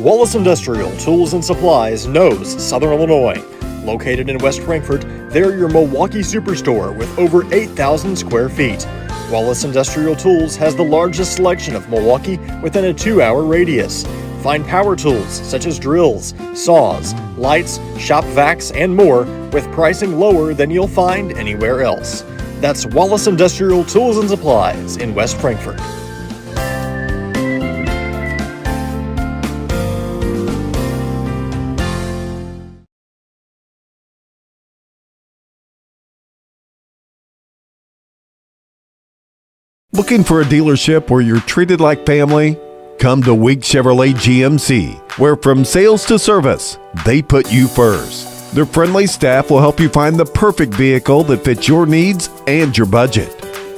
Wallace Industrial Tools and Supplies knows Southern Illinois. Located in West Frankfort, they're your Milwaukee superstore with over 8,000 square feet. Wallace Industrial Tools has the largest selection of Milwaukee within a 2-hour radius. Find power tools such as drills, saws, lights, shop vacs, and more with pricing lower than you'll find anywhere else. That's Wallace Industrial Tools and Supplies in West Frankfort. Looking for a dealership where you're treated like family? Come to Weeks Chevrolet GMC, where from sales to service, they put you first. Their friendly staff will help you find the perfect vehicle that fits your needs and your budget.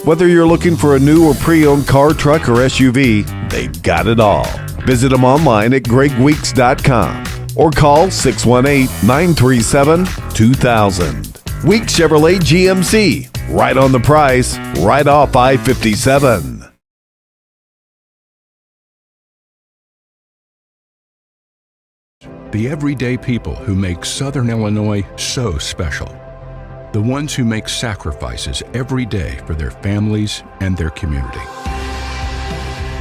Whether you're looking for a new or pre-owned car, truck, or SUV, they've got it all. Visit them online at gregweeks.com or call 618-937-2000. Weeks Chevrolet GMC, right on the price, right off I-57. The everyday people who make Southern Illinois so special. The ones who make sacrifices every day for their families and their community.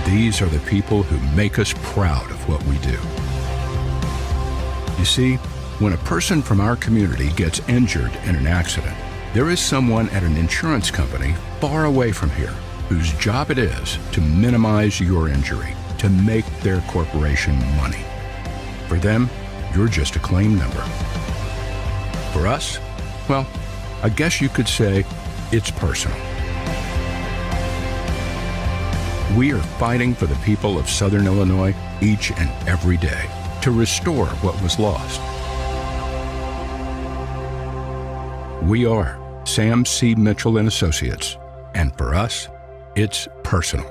These are the people who make us proud of what we do. You see, when a person from our community gets injured in an accident, there is someone at an insurance company far away from here whose job it is to minimize your injury, to make their corporation money. For them, you're just a claim number. For us, well, I guess you could say it's personal. We are fighting for the people of Southern Illinois each and every day to restore what was lost. We are Sam C. Mitchell and Associates, and for us, it's personal.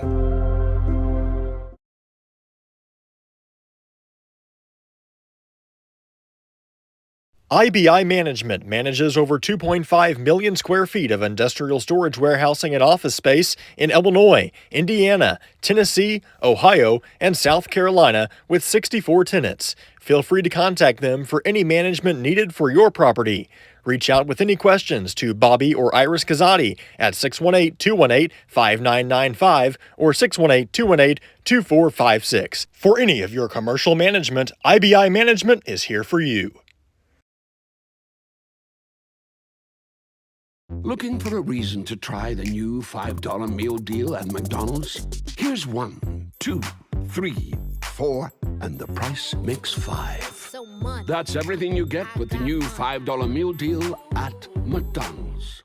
IBI Management manages over 2.5 million square feet of industrial storage warehousing and office space in Illinois, Indiana, Tennessee, Ohio, and South Carolina with 64 tenants. Feel free to contact them for any management needed for your property. Reach out with any questions to Bobby or Iris Kazadi at 618-218-5995 or 618-218-2456. For any of your commercial management, IBI Management is here for you. Looking for a reason to try the new $5 meal deal at McDonald's? Here's 1, 2, 3, 4, and the price makes 5. So much. That's everything you get with the new $5 meal deal at McDonald's.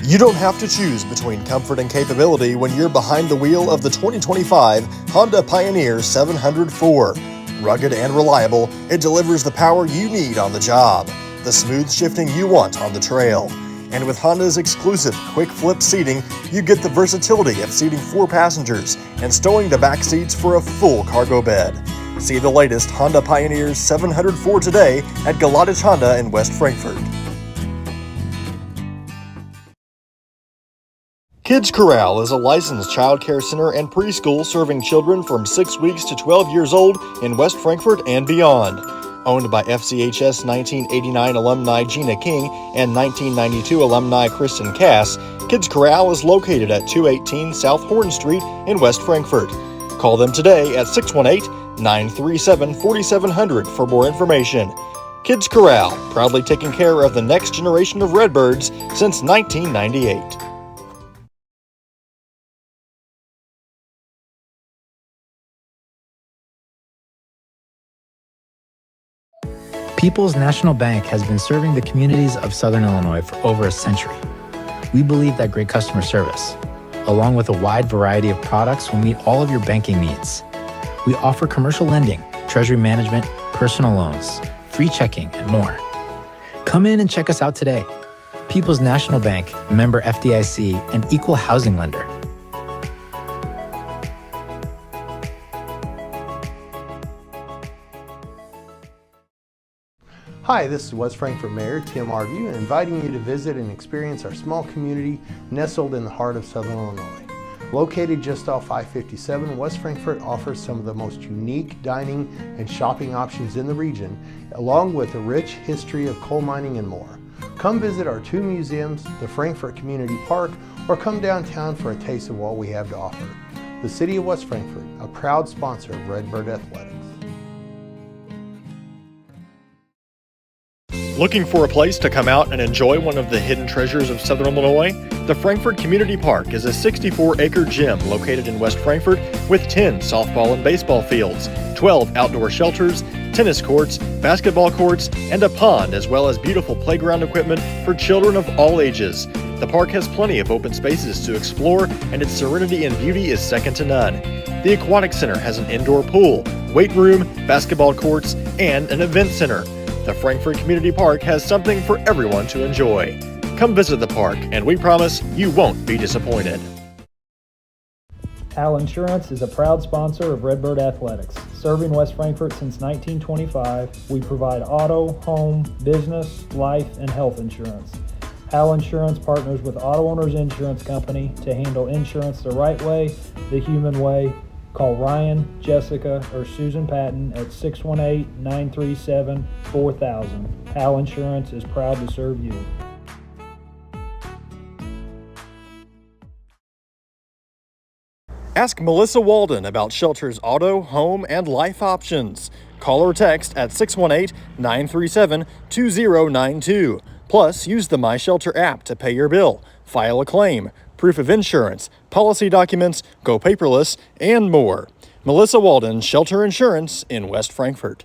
You don't have to choose between comfort and capability when you're behind the wheel of the 2025 Honda Pioneer 704. Rugged and reliable, it delivers the power you need on the job, the smooth shifting you want on the trail. And with Honda's exclusive quick flip seating, you get the versatility of seating 4 passengers and stowing the back seats for a full cargo bed. See the latest Honda Pioneer 704 today at Galatich Honda in West Frankfort. Kids Corral is a licensed child care center and preschool serving children from 6 weeks to 12 years old in West Frankfort and beyond. Owned by FCHS 1989 alumni Gina King and 1992 alumni Kristen Cass, Kids Corral is located at 218 South Horn Street in West Frankfort. Call them today at 618-937-4700 for more information. Kids Corral, proudly taking care of the next generation of Redbirds since 1998. People's National Bank has been serving the communities of Southern Illinois for over a century. We believe that great customer service, along with a wide variety of products, will meet all of your banking needs. We offer commercial lending, treasury management, personal loans, free checking, and more. Come in and check us out today. People's National Bank, member FDIC, and equal housing lender. Hi, this is West Frankfort Mayor Tim Arview, inviting you to visit and experience our small community nestled in the heart of Southern Illinois. Located just off I-57, West Frankfort offers some of the most unique dining and shopping options in the region, along with a rich history of coal mining and more. Come visit our 2 museums, the Frankfort Community Park, or come downtown for a taste of what we have to offer. The City of West Frankfort, a proud sponsor of Redbird Athletics. Looking for a place to come out and enjoy one of the hidden treasures of Southern Illinois? The Frankfort Community Park is a 64-acre gym located in West Frankfort with 10 softball and baseball fields, 12 outdoor shelters, tennis courts, basketball courts, and a pond, as well as beautiful playground equipment for children of all ages. The park has plenty of open spaces to explore, and its serenity and beauty is second to none. The Aquatic Center has an indoor pool, weight room, basketball courts, and an event center. The Frankfort Community Park has something for everyone to enjoy. Come visit the park, and we promise you won't be disappointed. Hal Insurance is a proud sponsor of Redbird Athletics. Serving West Frankfort since 1925, we provide auto, home, business, life, and health insurance. Hal Insurance partners with Auto Owners Insurance Company to handle insurance the right way, the human way. Call Ryan, Jessica, or Susan Patton at 618-937-4000. Hal Insurance is proud to serve you. Ask Melissa Walden about Shelter's auto, home, and life options. Call or text at 618-937-2092. Plus, use the My Shelter app to pay your bill, file a claim, proof of insurance, policy documents, go paperless, and more. Melissa Walden, Shelter Insurance in West Frankfort.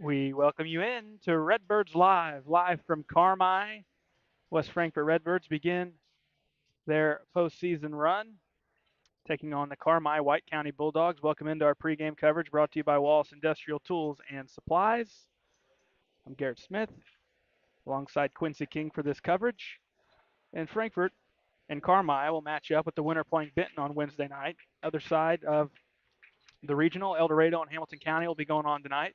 We welcome you in to Redbirds live from Carmi. West Frankfort Redbirds begin their postseason run, taking on the Carmi White County Bulldogs. Welcome into our pregame coverage brought to you by Wallace Industrial Tools and Supplies. I'm Garrett Smith, alongside Quincy King for this coverage. And Frankfort and Carmi will match up with the winner playing Benton on Wednesday night. Other side of the regional, El Dorado and Hamilton County will be going on tonight.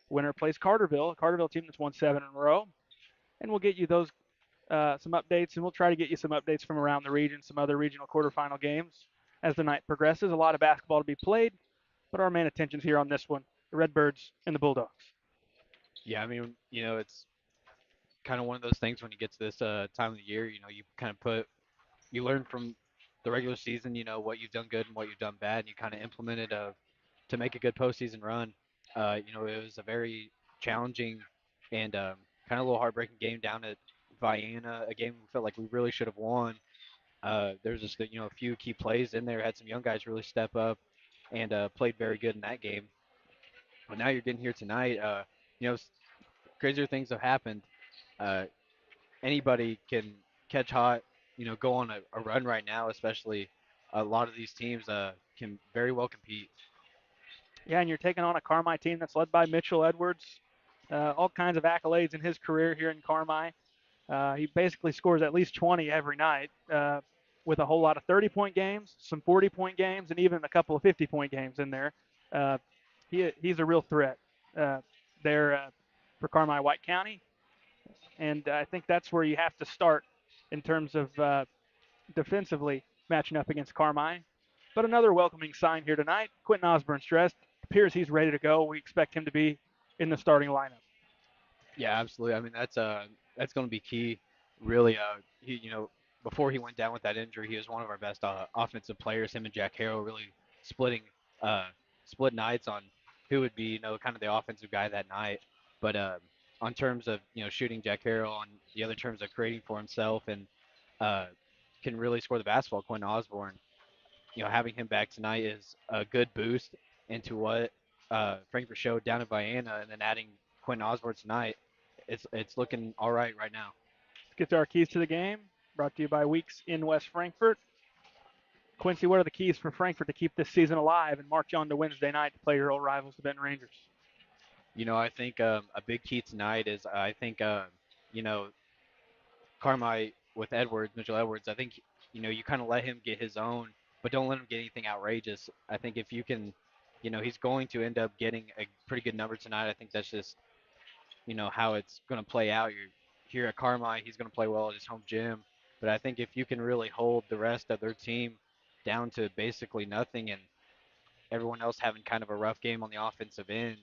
Winner plays Carterville, a Carterville team that's won 7 in a row. And we'll get you those some updates, and we'll try to get you some updates from around the region, some other regional quarterfinal games as the night progresses. A lot of basketball to be played, but our main attention's here on this one, the Redbirds and the Bulldogs. Yeah, I mean, it's kind of one of those things when you get to this time of the year, you kind of you learn from the regular season, what you've done good and what you've done bad, and you kind of implement it to make a good postseason run. It was a very challenging and kind of a little heartbreaking game down at Vienna, a game we felt like we really should have won. There's just a few key plays in there, had some young guys really step up and played very good in that game. But now you're getting here tonight. Crazier things have happened. Uh, Anybody can catch hot, go on a run right now, especially a lot of these teams can very well compete. Yeah, and you're taking on a Carmi team that's led by Mitchell Edwards. All kinds of accolades in his career here in Carmi. He basically scores at least 20 every night with a whole lot of 30-point games, some 40-point games, and even a couple of 50-point games in there. He's a real threat there for Carmi White County. And I think that's where you have to start in terms of defensively matching up against Carmi. But another welcoming sign here tonight. Quentin Osborne's dressed. Appears he's ready to go. We expect him to be in the starting lineup. Yeah, absolutely. I mean, that's going to be key. Really, before he went down with that injury, he was one of our best offensive players. Him and Jack Harrow really splitting split nights on who would be, kind of the offensive guy that night. But on terms of, shooting Jack Harrell, on the other terms of creating for himself and uh, can really score the basketball, Quinn Osborne, having him back tonight is a good boost into what Frankfurt showed down at Vienna, and then adding Quinn Osborne tonight, it's looking all right now. Let's get to our keys to the game, brought to you by Weeks in West Frankfurt. Quincy, what are the keys for Frankfurt to keep this season alive and march on to Wednesday night to play your old rivals, the Benton Rangers? I think a big key tonight is I think, you know, Carmi with Edwards, Mitchell Edwards. I think, you kind of let him get his own, but don't let him get anything outrageous. I think if you can, he's going to end up getting a pretty good number tonight. I think that's just, how it's going to play out. You're here at Carmi, he's going to play well at his home gym. But I think if you can really hold the rest of their team down to basically nothing, and everyone else having kind of a rough game on the offensive end,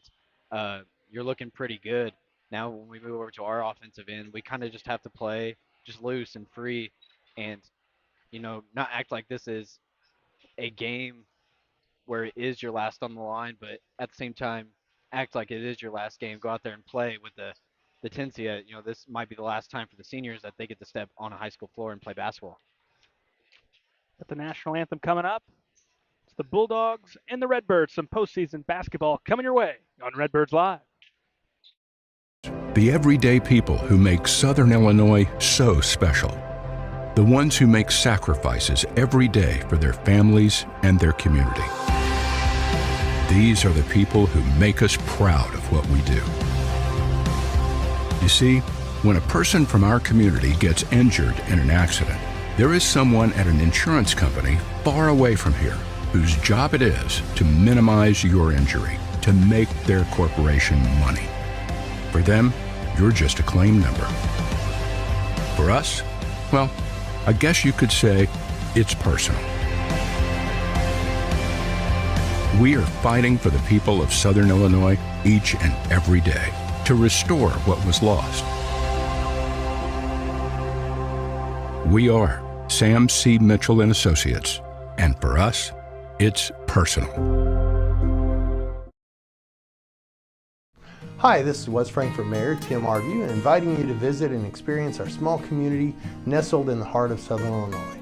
uh, you're looking pretty good. Now, when we move over to our offensive end, we kind of just have to play just loose and free, and not act like this is a game where it is your last on the line, but at the same time, act like it is your last game. Go out there and play with the tendency that, this might be the last time for the seniors that they get to step on a high school floor and play basketball. Got the national anthem coming up. It's the Bulldogs and the Redbirds. Some postseason basketball coming your way on Redbirds Live. The everyday people who make Southern Illinois so special. The ones who make sacrifices every day for their families and their community. These are the people who make us proud of what we do. You see, when a person from our community gets injured in an accident, there is someone at an insurance company far away from here whose job it is to minimize your injury, to make their corporation money. For them, you're just a claim number. For us, well, I guess you could say it's personal. We are fighting for the people of Southern Illinois each and every day to restore what was lost. We are Sam C. Mitchell and Associates, and for us, it's personal. Hi, this is West Frankfurt Mayor Tim Arview, inviting you to visit and experience our small community nestled in the heart of Southern Illinois.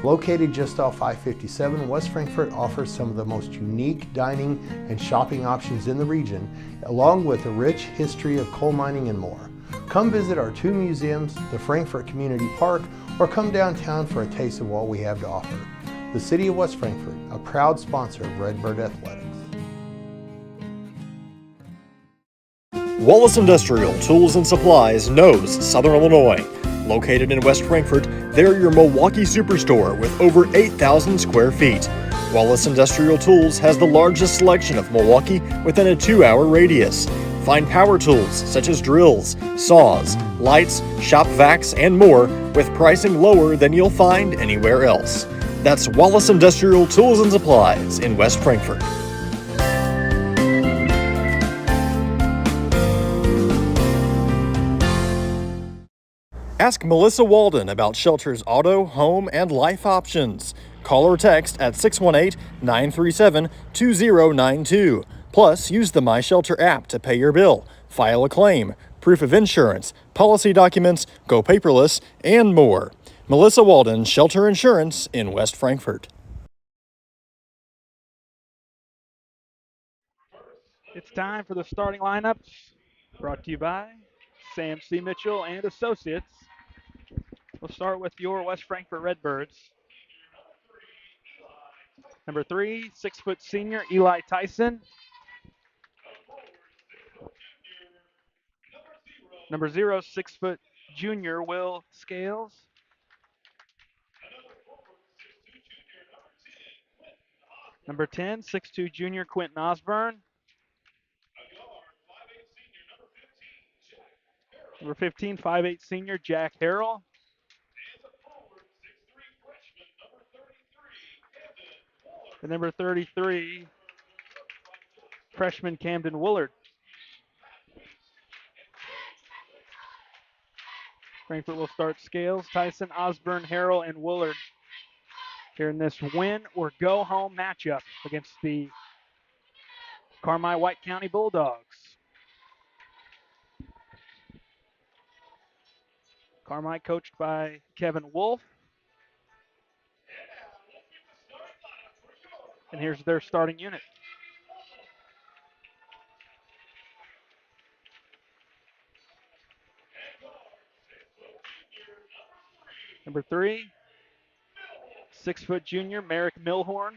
Located just off I-57, West Frankfurt offers some of the most unique dining and shopping options in the region, along with a rich history of coal mining and more. Come visit our two museums, the Frankfurt Community Park, or come downtown for a taste of what we have to offer. The City of West Frankfurt, a proud sponsor of Redbird Athletics. Wallace Industrial Tools and Supplies knows Southern Illinois. Located in West Frankfurt, they're your Milwaukee superstore with over 8,000 square feet. Wallace Industrial Tools has the largest selection of Milwaukee within a 2-hour radius. Find power tools such as drills, saws, lights, shop vacs, and more with pricing lower than you'll find anywhere else. That's Wallace Industrial Tools and Supplies in West Frankfurt. Ask Melissa Walden about Shelter's auto, home, and life options. Call or text at 618-937-2092. Plus, use the My Shelter app to pay your bill, file a claim, proof of insurance, policy documents, go paperless, and more. Melissa Walden, Shelter Insurance in West Frankfurt. It's time for the starting lineups, brought to you by Sam C. Mitchell and Associates. We'll start with your West Frankfurt Redbirds. Number 3, 6-foot senior Eli Tyson. Number 0, 6-foot junior Will Scales. Number 10, 6'2 junior Quentin Osborne. Number 15, 5'8 senior Jack Harrell. And number 33, freshman Camden Woolard. Frankfurt will start Scales, Tyson, Osborne, Harrell, and Woolard here in this win or go home matchup against the Carmi White County Bulldogs. Carmi coached by Kevin Wolf. And here's their starting unit. Number 3, 6-foot junior Merrick Milhorn.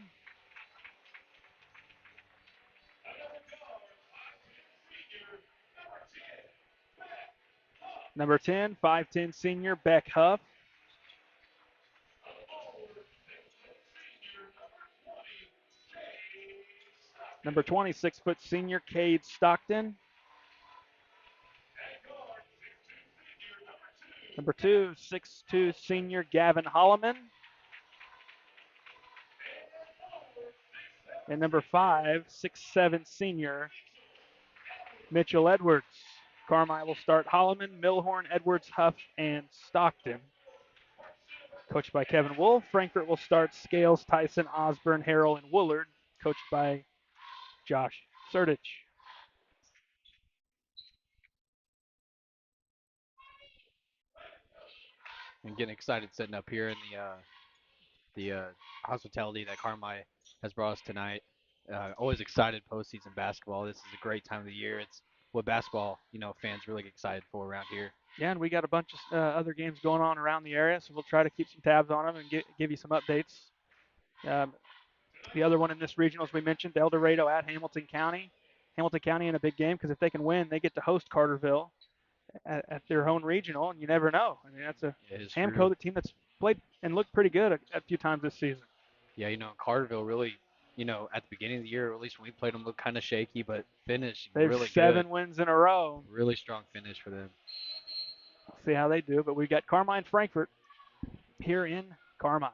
Number 10, 5'10 senior Beck Huff. Number 20, 6-foot senior Cade Stockton. Number 2, 6'2 senior Gavin Holloman. And number 5, 6'7 senior Mitchell Edwards. Carmi will start Holloman, Milhorn, Edwards, Huff, and Stockton. Coached by Kevin Wolf. Frankfort will start Scales, Tyson, Osborne, Harrell, and Woolard. Coached by Josh Sertich. And getting excited sitting up here in the hospitality that Carmi has brought us tonight. Always excited postseason basketball. This is a great time of the year. It's what basketball, fans really get excited for around here. Yeah, and we got a bunch of other games going on around the area, so we'll try to keep some tabs on them and give you some updates. The other one in this regional, as we mentioned, El Dorado at Hamilton County. Hamilton County in a big game because if they can win, they get to host Carterville at their own regional, and you never know. I mean, that's a Hamco, the team that's played and looked pretty good a few times this season. Yeah, Carterville really, at the beginning of the year, or at least when we played them, looked kind of shaky, but finished They've really 7 good. wins in a row. Really strong finish for them. We'll see how they do, but we've got Carmi and Frankfort here in Carmi.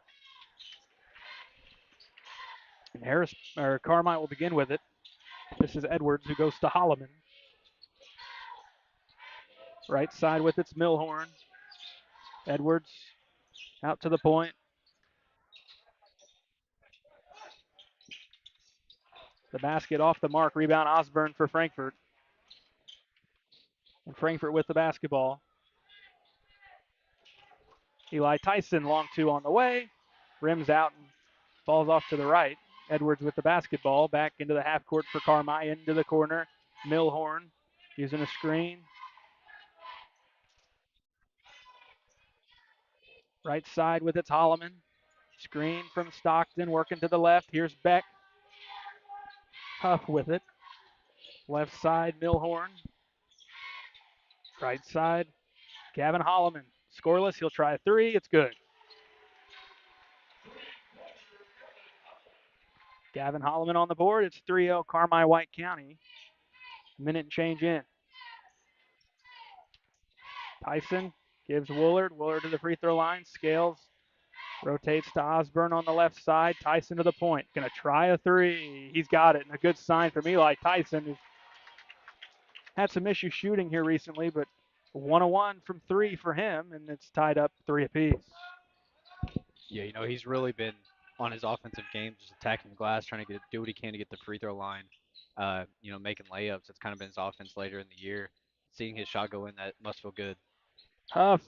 And Carmi will begin with it. This is Edwards who goes to Holloman. Right side with it's Milhorn. Edwards out to the point. The basket off the mark. Rebound Osborne for Frankfort. And Frankfort with the basketball. Eli Tyson, long 2 on the way. Rims out and falls off to the right. Edwards with the basketball. Back into the half court for Carmi. Into the corner. Milhorn using a screen. Right side with it's Holloman. Screen from Stockton. Working to the left. Here's Beck. Huff with it. Left side, Milhorn. Right side, Gavin Holloman. Scoreless. He'll try a 3. It's good. Gavin Holloman on the board. It's 3-0 Carmi White County. Minute and change in. Tyson gives Woolard. Woolard to the free throw line. Scales rotates to Osborne on the left side. Tyson to the point. Going to try a 3. He's got it. And a good sign from Eli Tyson, who's had some issues shooting here recently, but 1-1 from 3 for him, and it's tied up 3 apiece. Yeah, he's really been on his offensive game, just attacking the glass, trying to do what he can to get the free throw line. Making layups. It's kind of been his offense later in the year. Seeing his shot go in, that must feel good. Huff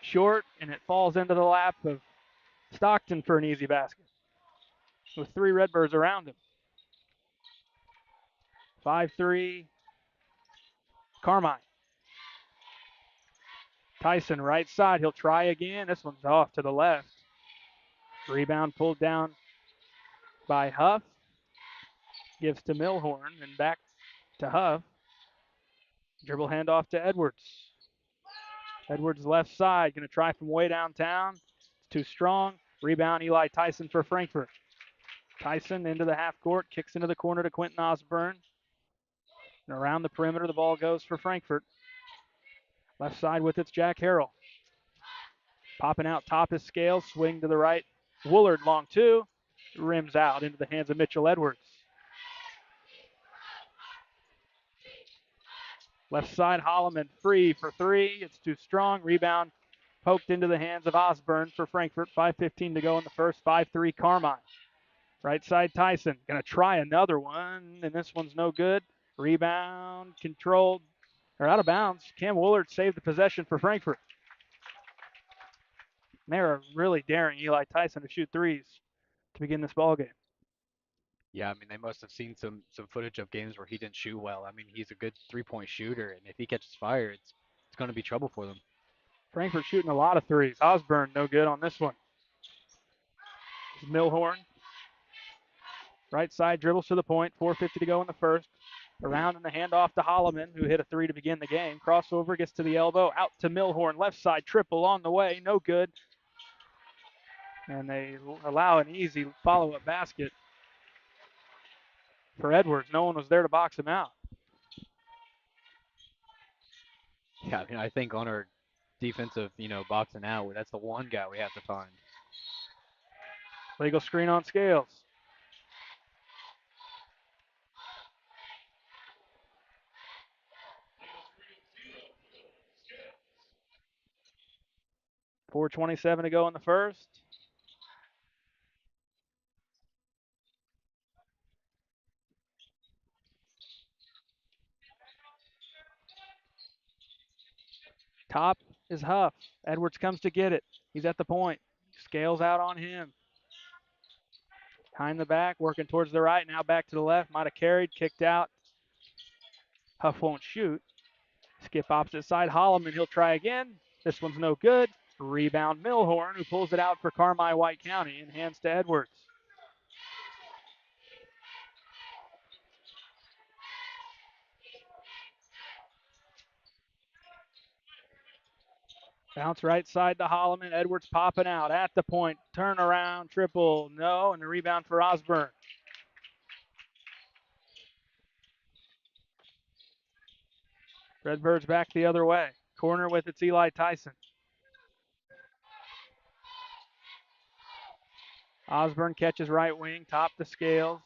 short, and it falls into the lap of Stockton for an easy basket with 3 Redbirds around him. 5-3 Carmi. Tyson right side. He'll try again. This one's off to the left. Rebound pulled down by Huff. Gives to Milhorn and back to Huff. Dribble handoff to Edwards. Edwards left side. Going to try from way downtown. It's too strong. Rebound Eli Tyson for Frankfort. Tyson into the half court. Kicks into the corner to Quentin Osborne. And around the perimeter, the ball goes for Frankfort. Left side with it's Jack Harrell. Popping out top is Scales. Swing to the right. Woolard long 2. Rims out into the hands of Mitchell Edwards. Left side, Holloman free for 3. It's too strong. Rebound poked into the hands of Osborne for Frankfort. 5:15 to go in the first. 5-3 Carmi. Right side Tyson, gonna try another one, and this one's no good. Rebound controlled, or out of bounds. Cam Woolard saved the possession for Frankfort. They're really daring Eli Tyson to shoot threes to begin this ball game. Yeah, I mean, they must have seen some footage of games where he didn't shoot well. I mean, he's a good 3-point shooter, and if he catches fire, it's going to be trouble for them. Frankfort shooting a lot of threes. Osborne no good on this one. Milhorn. Right side dribbles to the point. 4:50 to go in the first. Around in the handoff to Holloman, who hit a three to begin the game. Crossover gets to the elbow. Out to Milhorn. Left side triple on the way. No good. And they allow an easy follow-up basket for Edwards. No one was there to box him out. Yeah, I mean, I think on our defensive, boxing out, that's the one guy we have to find. Legal screen on Scales. .427 to go in the first. Top is Huff. Edwards comes to get it. He's at the point. Scales out on him. Behind the back, working towards the right. Now back to the left. Might have carried, kicked out. Huff won't shoot. Skip opposite side. Holloman, he'll try again. This one's no good. Rebound Milhorn, who pulls it out for Carmi White County and hands to Edwards. Bounce right side to Holloman. Edwards popping out at the point. Turnaround, triple, no, and the rebound for Osborne. Redbirds back the other way. Corner with it's Eli Tyson. Osborne catches right wing, top to Scales.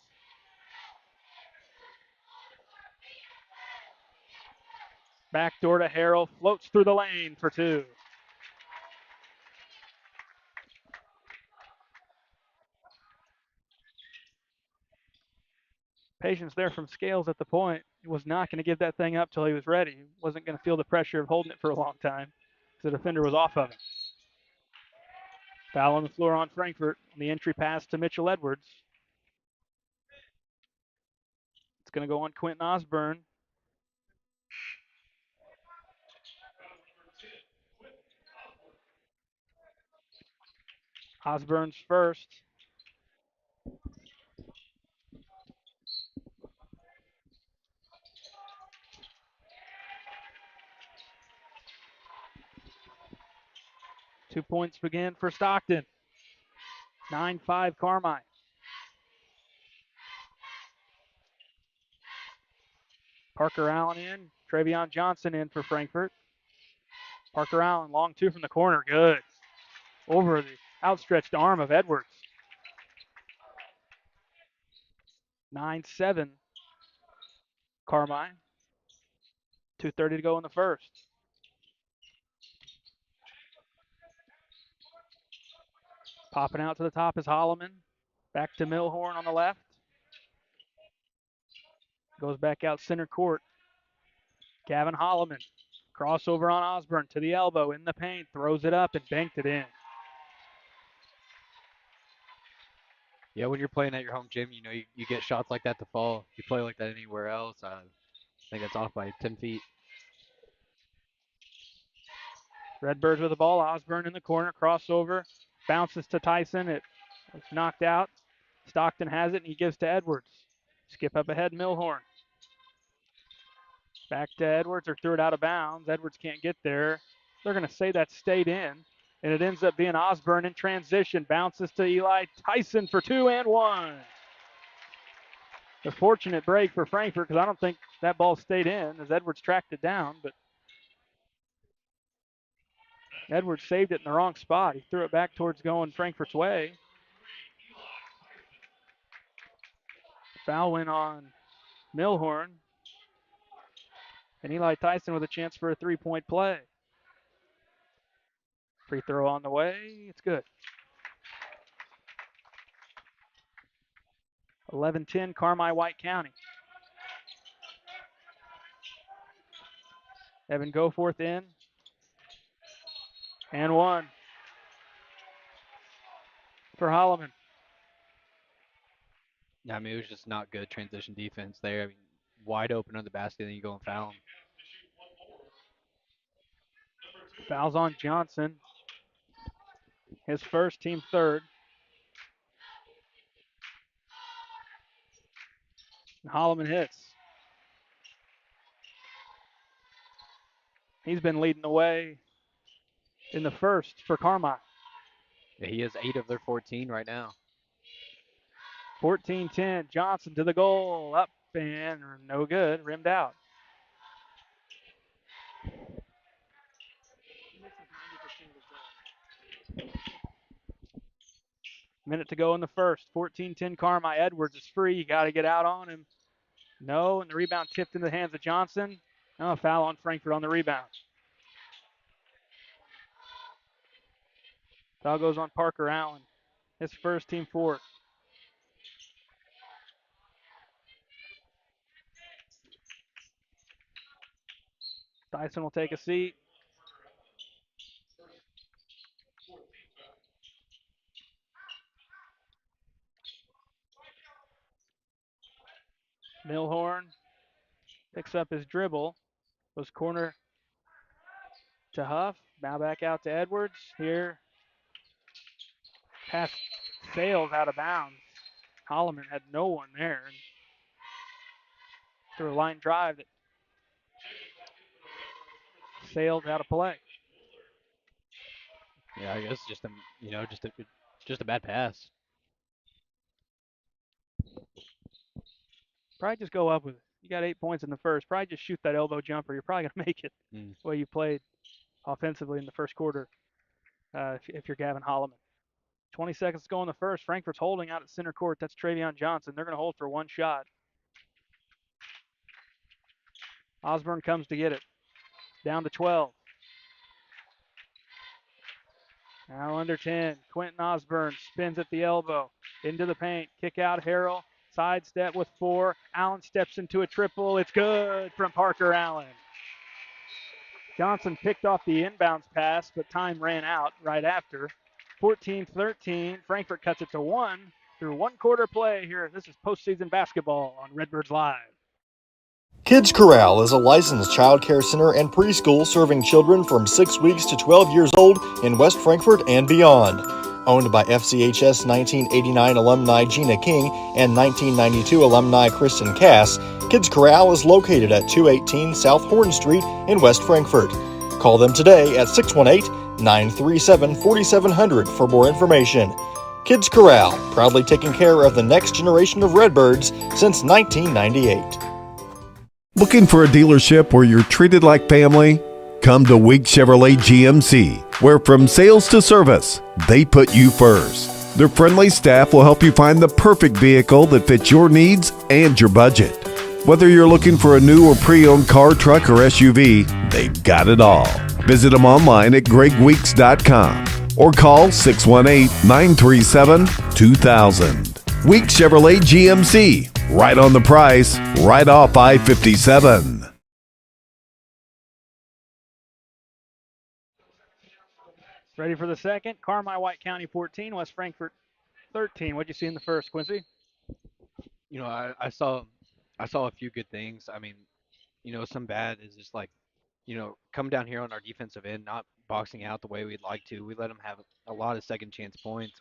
Backdoor to Harrell, floats through the lane for two. Patience there from Scales at the point. He was not going to give that thing up till he was ready. He wasn't going to feel the pressure of holding it for a long time because the defender was off of him. Foul on the floor on Frankfort. The entry pass to Mitchell Edwards. It's going to go on Quentin Osborne. Osborne's first. Two points begin for Stockton. 9-5 Carmi. Parker Allen in. Travion Johnson in for Frankfort. Parker Allen, long two from the corner. Good. Over the outstretched arm of Edwards. 9-7 Carmi. 2:30 to go in the first. Popping out to the top is Holloman. Back to Milhorn on the left. Goes back out center court. Gavin Holloman. Crossover on Osborne to the elbow in the paint. Throws it up and banked it in. Yeah, when you're playing at your home gym, you get shots like that to fall. You play like that anywhere else, I think that's off by 10 feet. Redbirds with the ball. Osborne in the corner. Crossover. Bounces to Tyson. It was knocked out. Stockton has it, and he gives to Edwards. Skip up ahead, Milhorn. Back to Edwards, or threw it out of bounds. Edwards can't get there. They're going to say that stayed in, and it ends up being Osborne in transition. Bounces to Eli Tyson for 2 and 1. A fortunate break for Frankfort because I don't think that ball stayed in as Edwards tracked it down, but Edwards saved it in the wrong spot. He threw it back towards going Frankfort's way. Foul went on Milhorn. And Eli Tyson with a chance for a three-point play. Free throw on the way. It's good. 11-10 Carmi White County. Evan Goforth in. And one for Holloman. Yeah, I mean, it was just not good transition defense there. I mean, wide open on the basket, and you go and foul him. Fouls on Johnson. His first, team third. And Holloman hits. He's been leading the way in the first for Carmi. Yeah, he has 8 of their 14 right now. 14-10. Johnson to the goal. Up and no good. Rimmed out. Minute to go in the first. 14-10 Carmi. Edwards is free. You got to get out on him. No, and the rebound tipped in the hands of Johnson. Oh, foul on Frankfurt on the rebound. Foul goes on Parker Allen. His first, team fourth. Dyson will take a seat. Milhorn picks up his dribble. Goes corner to Huff. Now back out to Edwards. Here, pass sails out of bounds. Holloman had no one there. And through a line drive that sailed out of play. Yeah, I guess just just a bad pass. Probably just go up with it. You got 8 points in the first. Probably just shoot that elbow jumper. You're probably going to make it the way you played offensively in the first quarter if you're Gavin Holloman. 20 seconds to go in the first. Frankfurt's holding out at center court. That's Travion Johnson. They're going to hold for one shot. Osborne comes to get it. Down to 12. Now under 10. Quentin Osborne spins at the elbow. Into the paint. Kick out Harrell. Sidestep with 4. Allen steps into a triple. It's good from Parker Allen. Johnson picked off the inbounds pass, but time ran out right after. 14-13. Frankfurt cuts it to 1 through one quarter play here. This is postseason basketball on Redbirds Live. Kids Corral is a licensed child care center and preschool serving children from 6 weeks to 12 years old in West Frankfort and beyond. Owned by FCHS 1989 alumni Gina King and 1992 alumni Kristen Cass, Kids Corral is located at 218 South Horn Street in West Frankfort. Call them today at 618-937-4700 for more information. Kids Corral, proudly taking care of the next generation of Redbirds since 1998. Looking for a dealership where you're treated like family? Come to Week Chevrolet GMC, where from sales to service, they put you first. Their friendly staff will help you find the perfect vehicle that fits your needs and your budget. Whether you're looking for a new or pre-owned car, truck, or SUV, they've got it all. Visit them online at gregweeks.com or call 618-937-2000. Week Chevrolet GMC. Right on the price, right off I-57. Ready for the second. Carmi White County 14, West Frankfort 13. What'd you see in the first, Quincy? I saw a few good things. I mean, some bad is just like, come down here on our defensive end, not boxing out the way we'd like to. We let them have a lot of second chance points.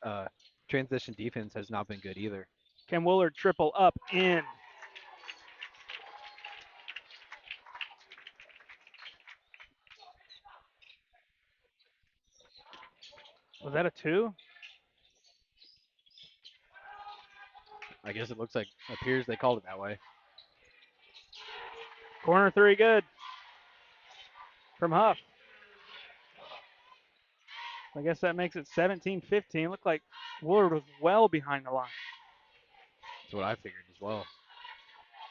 Transition defense has not been good either. Cam Willard triple up in. Was that a 2? I guess it appears they called it that way. Corner 3 good from Huff. I guess that makes it 17-15. Looked like Willard was well behind the line. That's what I figured as well.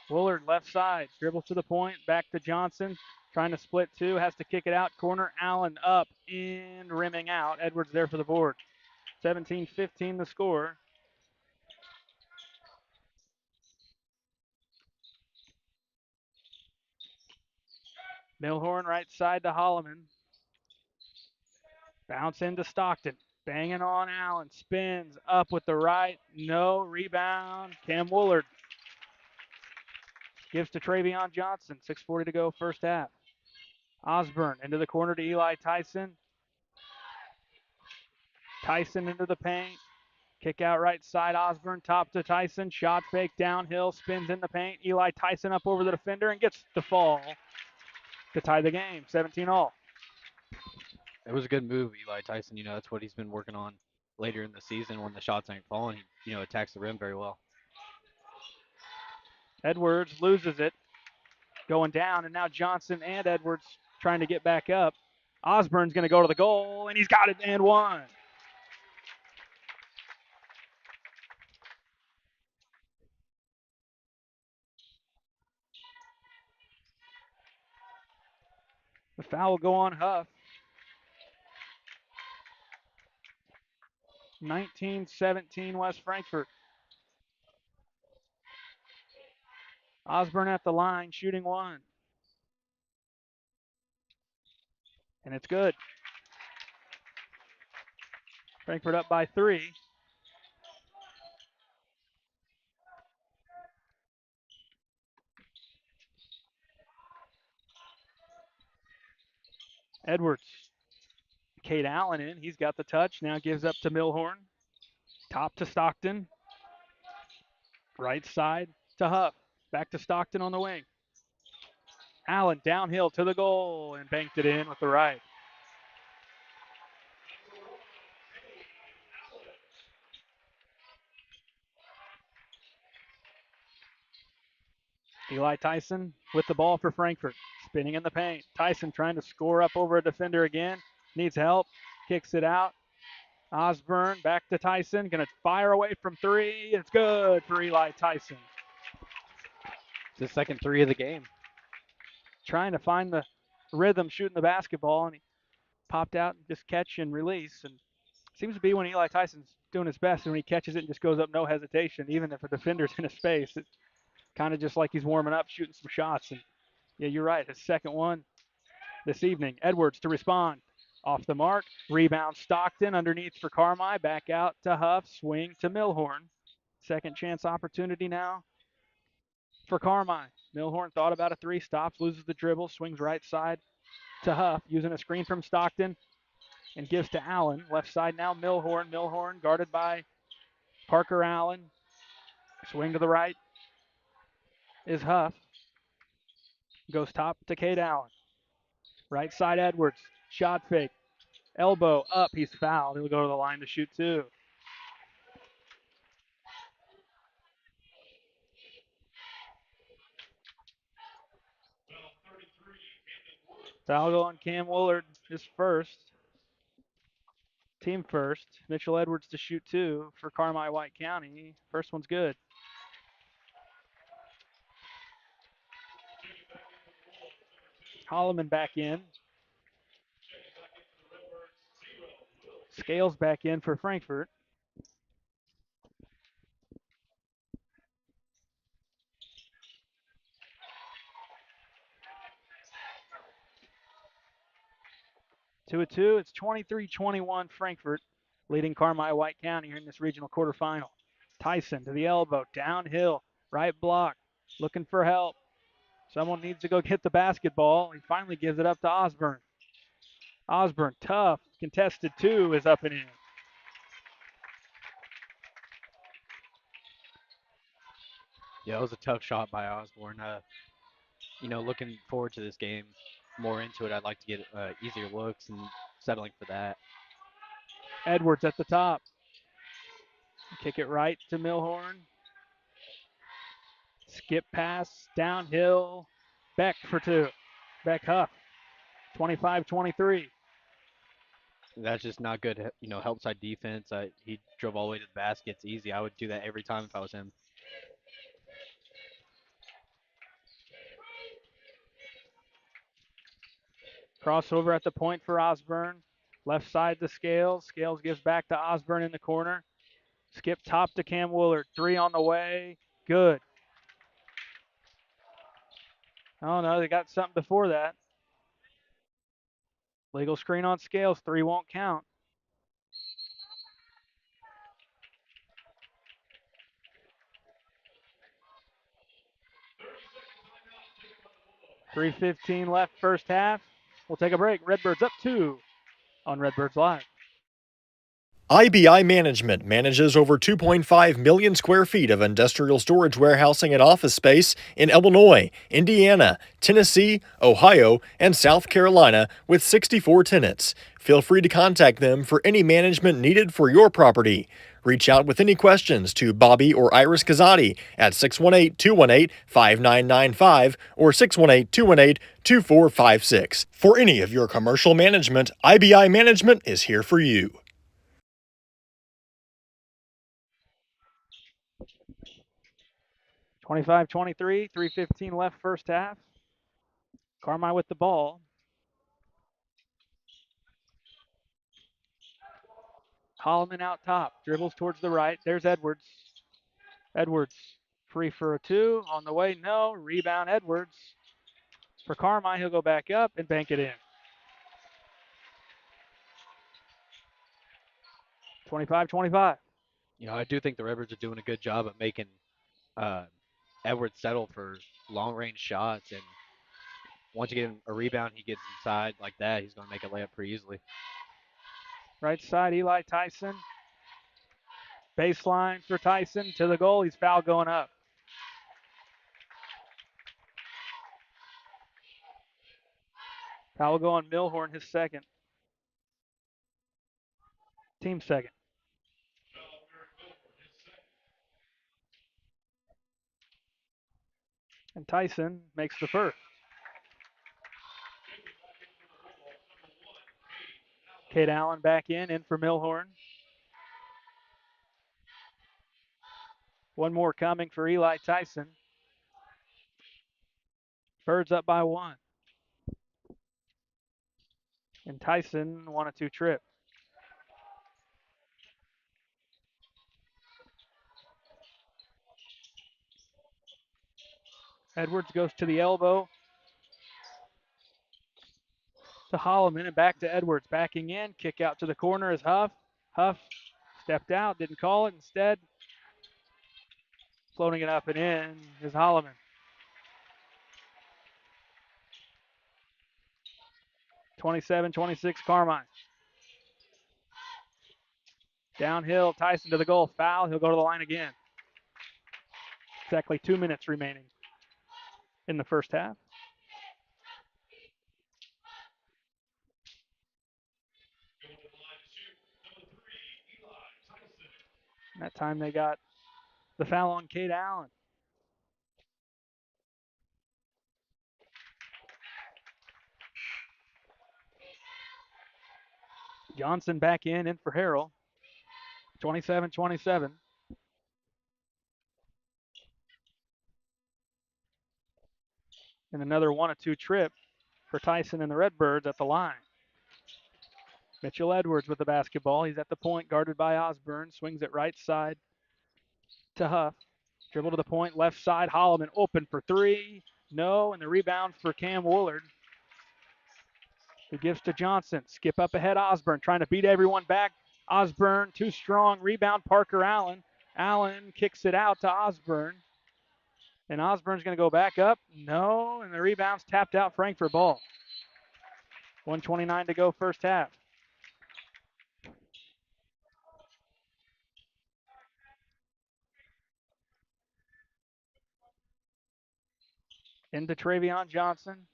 Willard left side, dribbles to the point, back to Johnson, trying to split 2, has to kick it out. Corner, Allen up and rimming out. Edwards there for the board. 17-15 the score. Milhorn right side to Holloman. Bounce into Stockton. Banging on Allen. Spins up with the right. No. Rebound. Cam Woolard. Gives to Travion Johnson. 6:40 to go, first half. Osborne into the corner to Eli Tyson. Tyson into the paint. Kick out right side. Osborne top to Tyson. Shot fake downhill. Spins in the paint. Eli Tyson up over the defender and gets the fall to tie the game. 17 all. It was a good move, Eli Tyson. You know, that's what he's been working on later in the season when the shots ain't falling. He, attacks the rim very well. Edwards loses it. Going down, and now Johnson and Edwards trying to get back up. Osborne's going to go to the goal, and he's got it and one. The foul will go on Huff. 19-17 West Frankfort. Osborne at the line, shooting one. And it's good. Frankfort up by 3. Edwards. Cade Allen in. He's got the touch. Now gives up to Milhorn. Top to Stockton. Right side to Huff. Back to Stockton on the wing. Allen downhill to the goal and banked it in with the right. Eli Tyson with the ball for Frankfort. Spinning in the paint. Tyson trying to score up over a defender again. Needs help. Kicks it out. Osborne back to Tyson. Going to fire away from 3. It's good for Eli Tyson. It's his second 3 of the game. Trying to find the rhythm shooting the basketball, and he popped out and just catch and release. And seems to be when Eli Tyson's doing his best, and when he catches it and just goes up no hesitation, even if a defender's in his face. It's kind of just like he's warming up, shooting some shots. And yeah, you're right. His second one this evening. Edwards to respond. Off the mark. Rebound Stockton underneath for Carmi. Back out to Huff. Swing to Milhorn. Second chance opportunity now for Carmi. Milhorn thought about a 3. Stops, loses the dribble. Swings right side to Huff. Using a screen from Stockton. And gives to Allen. Left side now Milhorn. Milhorn guarded by Parker Allen. Swing to the right is Huff. Goes top to Cade Allen. Right side Edwards. Shot fake. Elbow up. He's fouled. He'll go to the line to shoot 2. Foul go on Cam Woolard, his first. Team first. Mitchell Edwards to shoot 2 for Carmi White County. First one's good. Holloman back in. Scales back in for Frankfort. Two at 2. It's 23-21 Frankfort, leading Carmi White County here in this regional quarterfinal. Tyson to the elbow, downhill, right block, looking for help. Someone needs to go get the basketball. He finally gives it up to Osborne. Osborne, tough, contested 2 is up and in. Yeah, it was a tough shot by Osborne. Looking forward to this game, more into it. I'd like to get easier looks and settling for that. Edwards at the top. Kick it right to Milhorn. Skip pass, downhill. Beck for 2. Beck Huff, 25-23. That's just not good, help side defense. He drove all the way to the basket. It's easy. I would do that every time if I was him. Crossover at the point for Osborne. Left side to Scales. Scales gives back to Osborne in the corner. Skip top to Cam Woolard. 3 on the way. Good. Oh, no, they got something before that. Legal screen on scales. 3 won't count. .3:15 left first half. We'll take a break. Redbirds up 2 on Redbirds Live. IBI Management manages over 2.5 million square feet of industrial storage warehousing and office space in Illinois, Indiana, Tennessee, Ohio, and South Carolina with 64 tenants. Feel free to contact them for any management needed for your property. Reach out with any questions to Bobby or Iris Kazadi at 618-218-5995 or 618-218-2456. For any of your commercial management, IBI Management is here for you. 25-23, 3:15 left first half. Carmi with the ball. Holloman out top, dribbles towards the right. There's Edwards. Edwards free for a 2. On the way, no. Rebound Edwards. For Carmi, he'll go back up and bank it in. 25-25. I do think the Redbirds are doing a good job of making Edwards settle for long-range shots, and once you get him a rebound, he gets inside like that, he's going to make a layup pretty easily. Right side, Eli Tyson. Baseline for Tyson to the goal. He's foul going up. Foul will go on Milhorn, his second. Team second. And Tyson makes the first. Kate Allen back in for Milhorn. One more coming for Eli Tyson. Birds up by 1. And Tyson 1-2 trip. Edwards goes to the elbow to Holloman and back to Edwards. Backing in, kick out to the corner is Huff. Huff stepped out, didn't call it. Instead, floating it up and in is Holloman. .27-26 Carmi. Downhill, Tyson to the goal. Foul. He'll go to the line again. Exactly 2 minutes remaining in the first half. And that time they got the foul on Kate Allen. Johnson back in for Harrell. 27-27. And another 1-2 trip for Tyson and the Redbirds at the line. Mitchell Edwards with the basketball. He's at the point, guarded by Osborne. Swings it right side to Huff. Dribble to the point, left side. Holloman open for 3. No, and the rebound for Cam Woolard. He gives to Johnson. Skip up ahead, Osborne trying to beat everyone back. Osborne too strong. Rebound, Parker Allen. Allen kicks it out to Osborne. And Osborne's going to go back up. No, and the rebound's tapped out Frankfurt ball. 1:29 to go first half. Into Travion Johnson.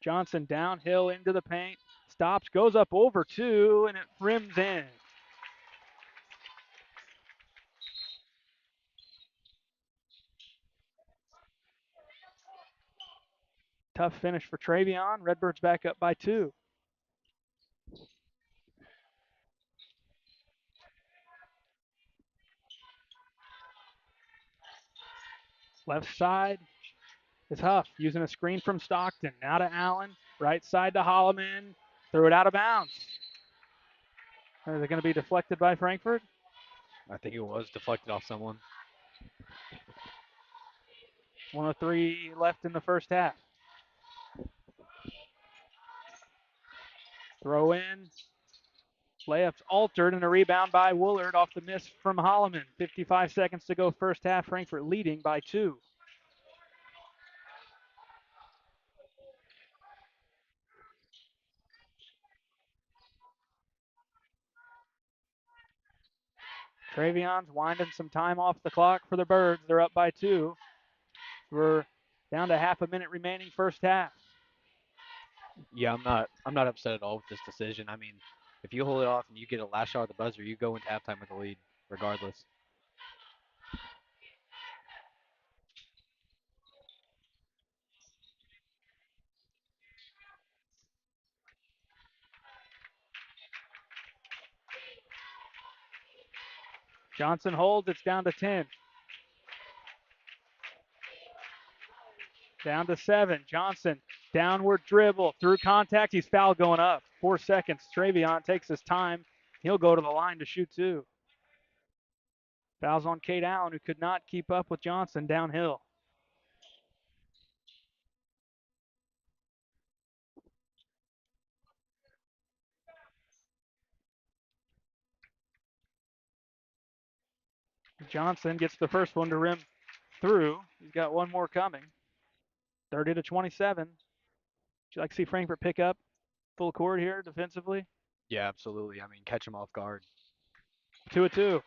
Johnson downhill into the paint. Stops, goes up over 2, and it rims in. Tough finish for Travion. Redbirds back up by 2. Left side is Huff using a screen from Stockton. Now to Allen. Right side to Holloman. Threw it out of bounds. Are they going to be deflected by Frankfurt? I think it was deflected off someone. 1:03 left in the first half. Throw in. Layups altered and a rebound by Woolard off the miss from Holloman. 55 seconds to go first half. Frankfurt leading by 2. Travion's winding some time off the clock for the Birds. They're up by 2. We're down to half a minute remaining first half. Yeah, I'm not upset at all with this decision. I mean, if you hold it off and you get a last shot at the buzzer, you go into halftime with the lead, regardless. Johnson holds. It's down to 10. Down to 7. Johnson, downward dribble, through contact. He's fouled going up. 4 seconds. Travion takes his time. He'll go to the line to shoot 2. Fouls on Cade Allen, who could not keep up with Johnson downhill. Johnson gets the first one to rim through. He's got one more coming. 30-27. Would you like to see Frankfurt pick up full court here defensively? Yeah, absolutely. I mean, catch him off guard. 2-2.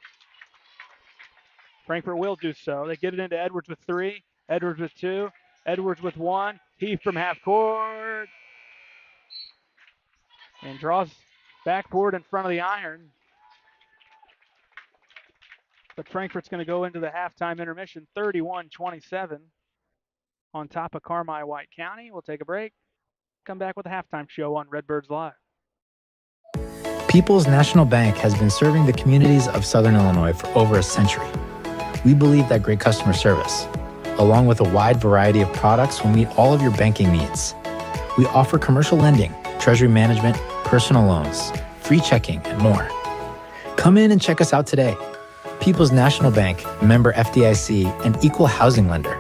Frankfurt will do so. They get it into Edwards with 3. Edwards with 2. Edwards with 1. Heave from half court. And draws backboard in front of the iron. But Frankfurt's going to go into the halftime intermission 31-27 on top of Carmi White County. We'll take a break. Come back with a halftime show on Redbirds Live. People's National Bank has been serving the communities of Southern Illinois for over a century. We believe that great customer service, along with a wide variety of products, will meet all of your banking needs. We offer commercial lending, treasury management, personal loans, free checking, and more. Come in and check us out today. People's National Bank, member FDIC, and equal housing lender.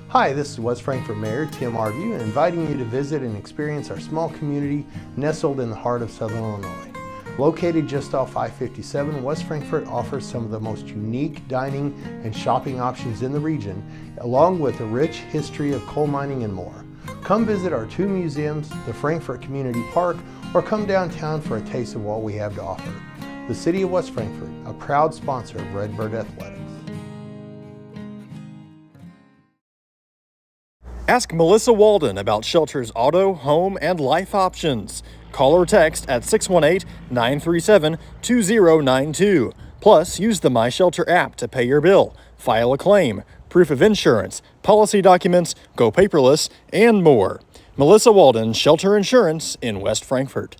Hi, this is West Frankfurt Mayor Tim Arview, inviting you to visit and experience our small community nestled in the heart of Southern Illinois. Located just off I-57, West Frankfurt offers some of the most unique dining and shopping options in the region, along with a rich history of coal mining and more. Come visit our 2 museums, the Frankfurt Community Park, or come downtown for a taste of what we have to offer. The City of West Frankfurt, a proud sponsor of Redbird Athletics. Ask Melissa Walden about Shelter's auto, home, and life options. Call or text at 618-937-2092. Plus, use the My Shelter app to pay your bill, file a claim, proof of insurance, policy documents, go paperless, and more. Melissa Walden, Shelter Insurance in West Frankfurt.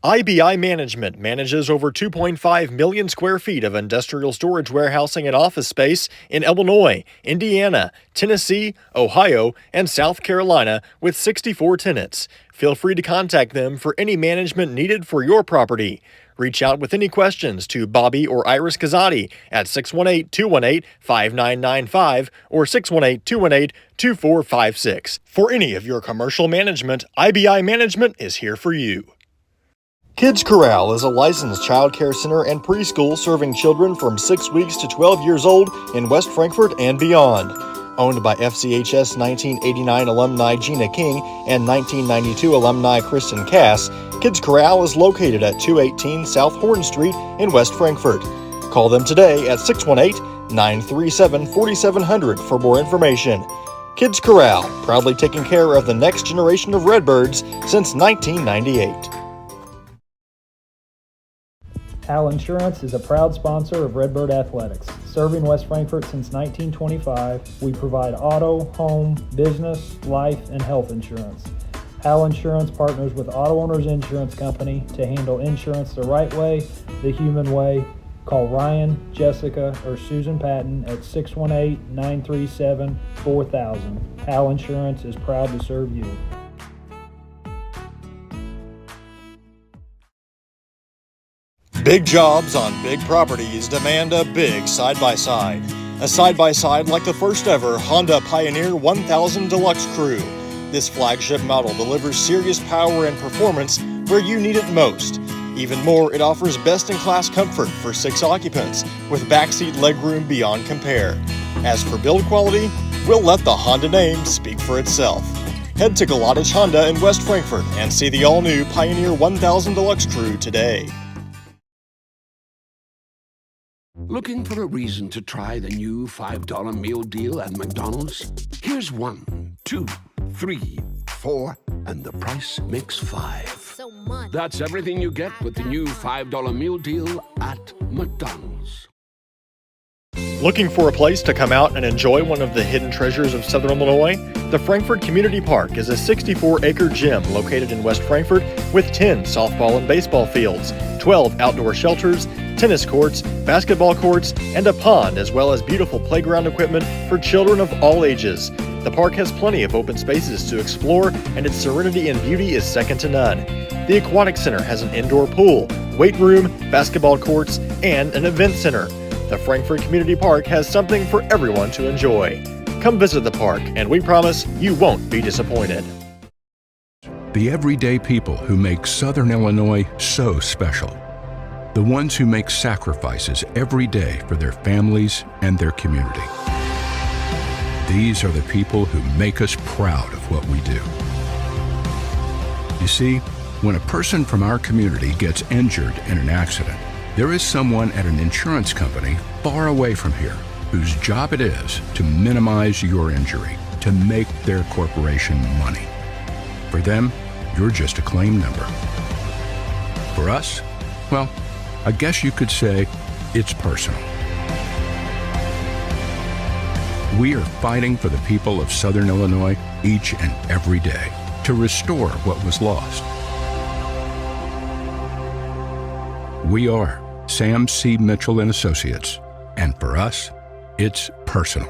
IBI Management manages over 2.5 million square feet of industrial storage warehousing and office space in Illinois, Indiana, Tennessee, Ohio, and South Carolina with 64 tenants. Feel free to contact them for any management needed for your property. Reach out with any questions to Bobby or Iris Kazadi at 618-218-5995 or 618-218-2456. For any of your commercial management, IBI Management is here for you. Kids Corral is a licensed child care center and preschool serving children from 6 weeks to 12 years old in West Frankfurt and beyond. Owned by FCHS 1989 alumni Gina King and 1992 alumni Kristen Cass, Kids Corral is located at 218 South Horn Street in West Frankfurt. Call them today at 618-937-4700 for more information. Kids Corral, proudly taking care of the next generation of Redbirds since 1998. Al Insurance is a proud sponsor of Redbird Athletics. Serving West Frankfurt since 1925, we provide auto, home, business, life, and health insurance. Al Insurance partners with Auto Owners Insurance Company to handle insurance the right way, the human way. Call Ryan, Jessica, or Susan Patton at 618-937-4000. Al Insurance is proud to serve you. Big jobs on big properties demand a big side-by-side. A side-by-side like the first ever Honda Pioneer 1000 Deluxe Crew. This flagship model delivers serious power and performance where you need it most. Even more, it offers best-in-class comfort for 6 occupants with backseat legroom beyond compare. As for build quality, we'll let the Honda name speak for itself. Head to Galatich Honda in West Frankfort and see the all-new Pioneer 1000 Deluxe Crew today. Looking for a reason to try the new $5 meal deal at McDonald's? Here's 1, 2, 3, 4, and the price makes 5. That's everything you get with the new $5 meal deal at McDonald's. Looking for a place to come out and enjoy one of the hidden treasures of Southern Illinois? The Frankfort Community Park is a 64-acre gym located in West Frankfort with 10 softball and baseball fields, 12 outdoor shelters, tennis courts, basketball courts, and a pond, as well as beautiful playground equipment for children of all ages. The park has plenty of open spaces to explore, and its serenity and beauty is second to none. The Aquatic Center has an indoor pool, weight room, basketball courts, and an event center. The Frankfort Community Park has something for everyone to enjoy. Come visit the park, and we promise you won't be disappointed. The everyday people who make Southern Illinois so special. The ones who make sacrifices every day for their families and their community. These are the people who make us proud of what we do. You see, when a person from our community gets injured in an accident, there is someone at an insurance company far away from here whose job it is to minimize your injury, to make their corporation money. For them, you're just a claim number. For us, well, I guess you could say it's personal. We are fighting for the people of Southern Illinois each and every day to restore what was lost. We are Sam C. Mitchell and Associates, and for us, it's personal.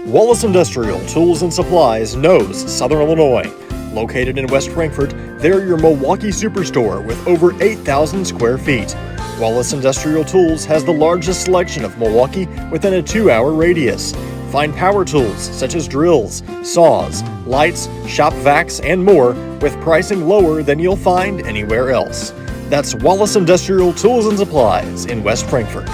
Wallace Industrial Tools and Supplies knows Southern Illinois. Located in West Frankfort, they're your Milwaukee superstore with over 8,000 square feet. Wallace Industrial Tools has the largest selection of Milwaukee within a 2-hour radius. Find power tools such as drills, saws, lights, shop vacs, and more with pricing lower than you'll find anywhere else. That's Wallace Industrial Tools and Supplies in West Frankfort.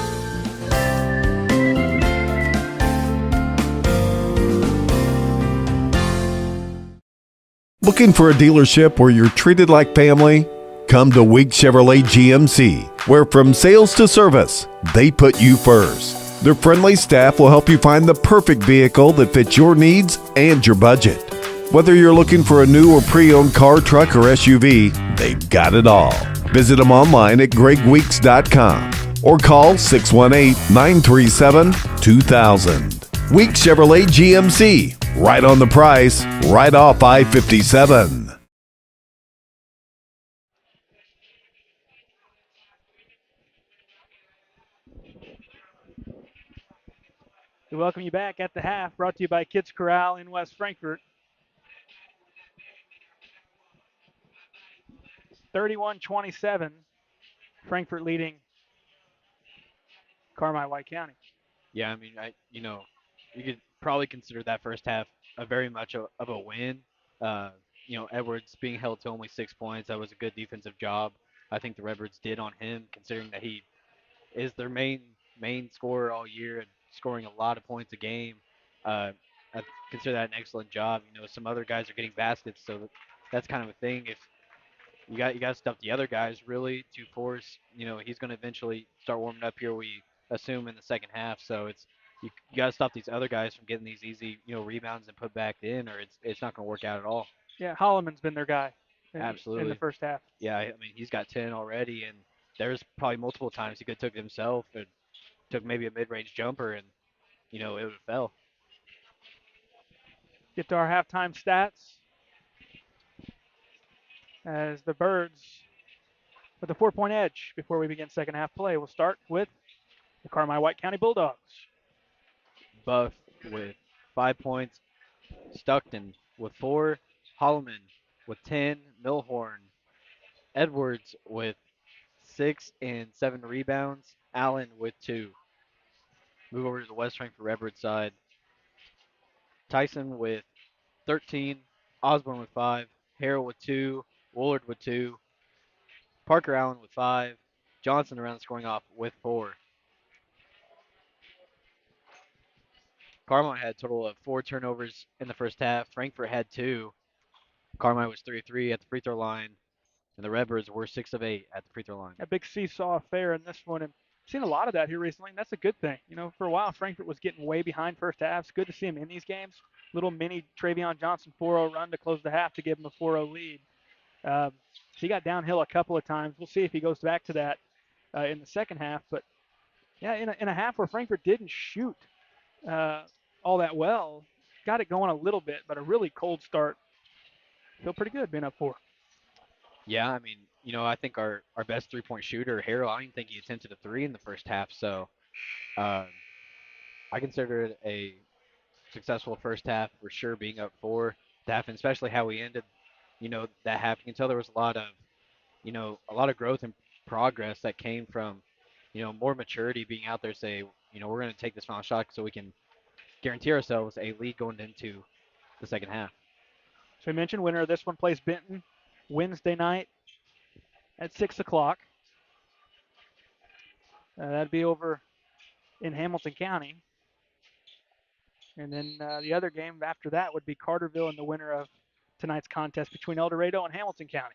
Looking for a dealership where you're treated like family? Come to Week Chevrolet GMC, where from sales to service, they put you first. Their friendly staff will help you find the perfect vehicle that fits your needs and your budget. Whether you're looking for a new or pre-owned car, truck, or SUV, they've got it all. Visit them online at gregweeks.com or call 618-937-2000. Week Chevrolet GMC, right on the price, right off I-57. We welcome you back at the half, brought to you by Kids Corral in West Frankfort. 31-27, Frankfort leading Carmi White County. Yeah, I mean, you could probably consider that first half a very much of a win. Edwards being held to only 6 points, that was a good defensive job. I think the Redbirds did on him, considering that he is their main scorer all year and scoring a lot of points a game. I consider that an excellent job. Some other guys are getting baskets, so that's kind of a thing. If you got to stuff the other guys really to force. He's going to eventually start warming up here. We assume in the second half. So you got to stop these other guys from getting these easy rebounds and put back in, or it's not going to work out at all. Yeah, Holloman's been their guy Absolutely in the first half. Yeah, I mean he's got 10 already, and there's probably multiple times he could have took it himself and took maybe a mid-range jumper, and it would have fell. Get to our halftime stats as the Birds with a 4-point edge before we begin second half play. We'll start with the Carmi White County Bulldogs. Buff with 5 points, Stockton with 4, Holloman with 10, Milhorn Edwards with 6 and 7 rebounds. Allen with 2. Move over to the West Frankfort Redbird side. Tyson with 13. Osborne with 5. Harrell with 2. Woolard with 2. Parker Allen with 5. Johnson around the scoring off with 4. Carmine had a total of 4 turnovers in the first half. Frankfurt had 2. Carmine was 3-3 at the free throw line, and the Redbirds were 6 of 8 at the free throw line. A big seesaw affair in this one, and I've seen a lot of that here recently, and that's a good thing. For a while, Frankfurt was getting way behind first halves. Good to see him in these games. Little mini Travion Johnson 4-0 run to close the half to give him a 4-0 lead. So he got downhill a couple of times. We'll see if he goes back to that in the second half. But yeah, in a half where Frankfurt didn't shoot all that well, got it going a little bit, but a really cold start. Feel pretty good being up 4. Yeah, I mean, I think our best 3-point shooter, Harrell, I don't even think he attempted a 3 in the first half. So uh, I consider it a successful first half for sure, being up 4. The half, and especially how we ended, that half. You can tell there was a lot of growth and progress that came from, more maturity, being out there, say, we're going to take this final shot so we can guarantee ourselves a lead going into the second half. So we mentioned winner of this one plays Benton Wednesday night at 6 o'clock. That'd be over in Hamilton County. And then the other game after that would be Carterville and the winner of tonight's contest between El Dorado and Hamilton County.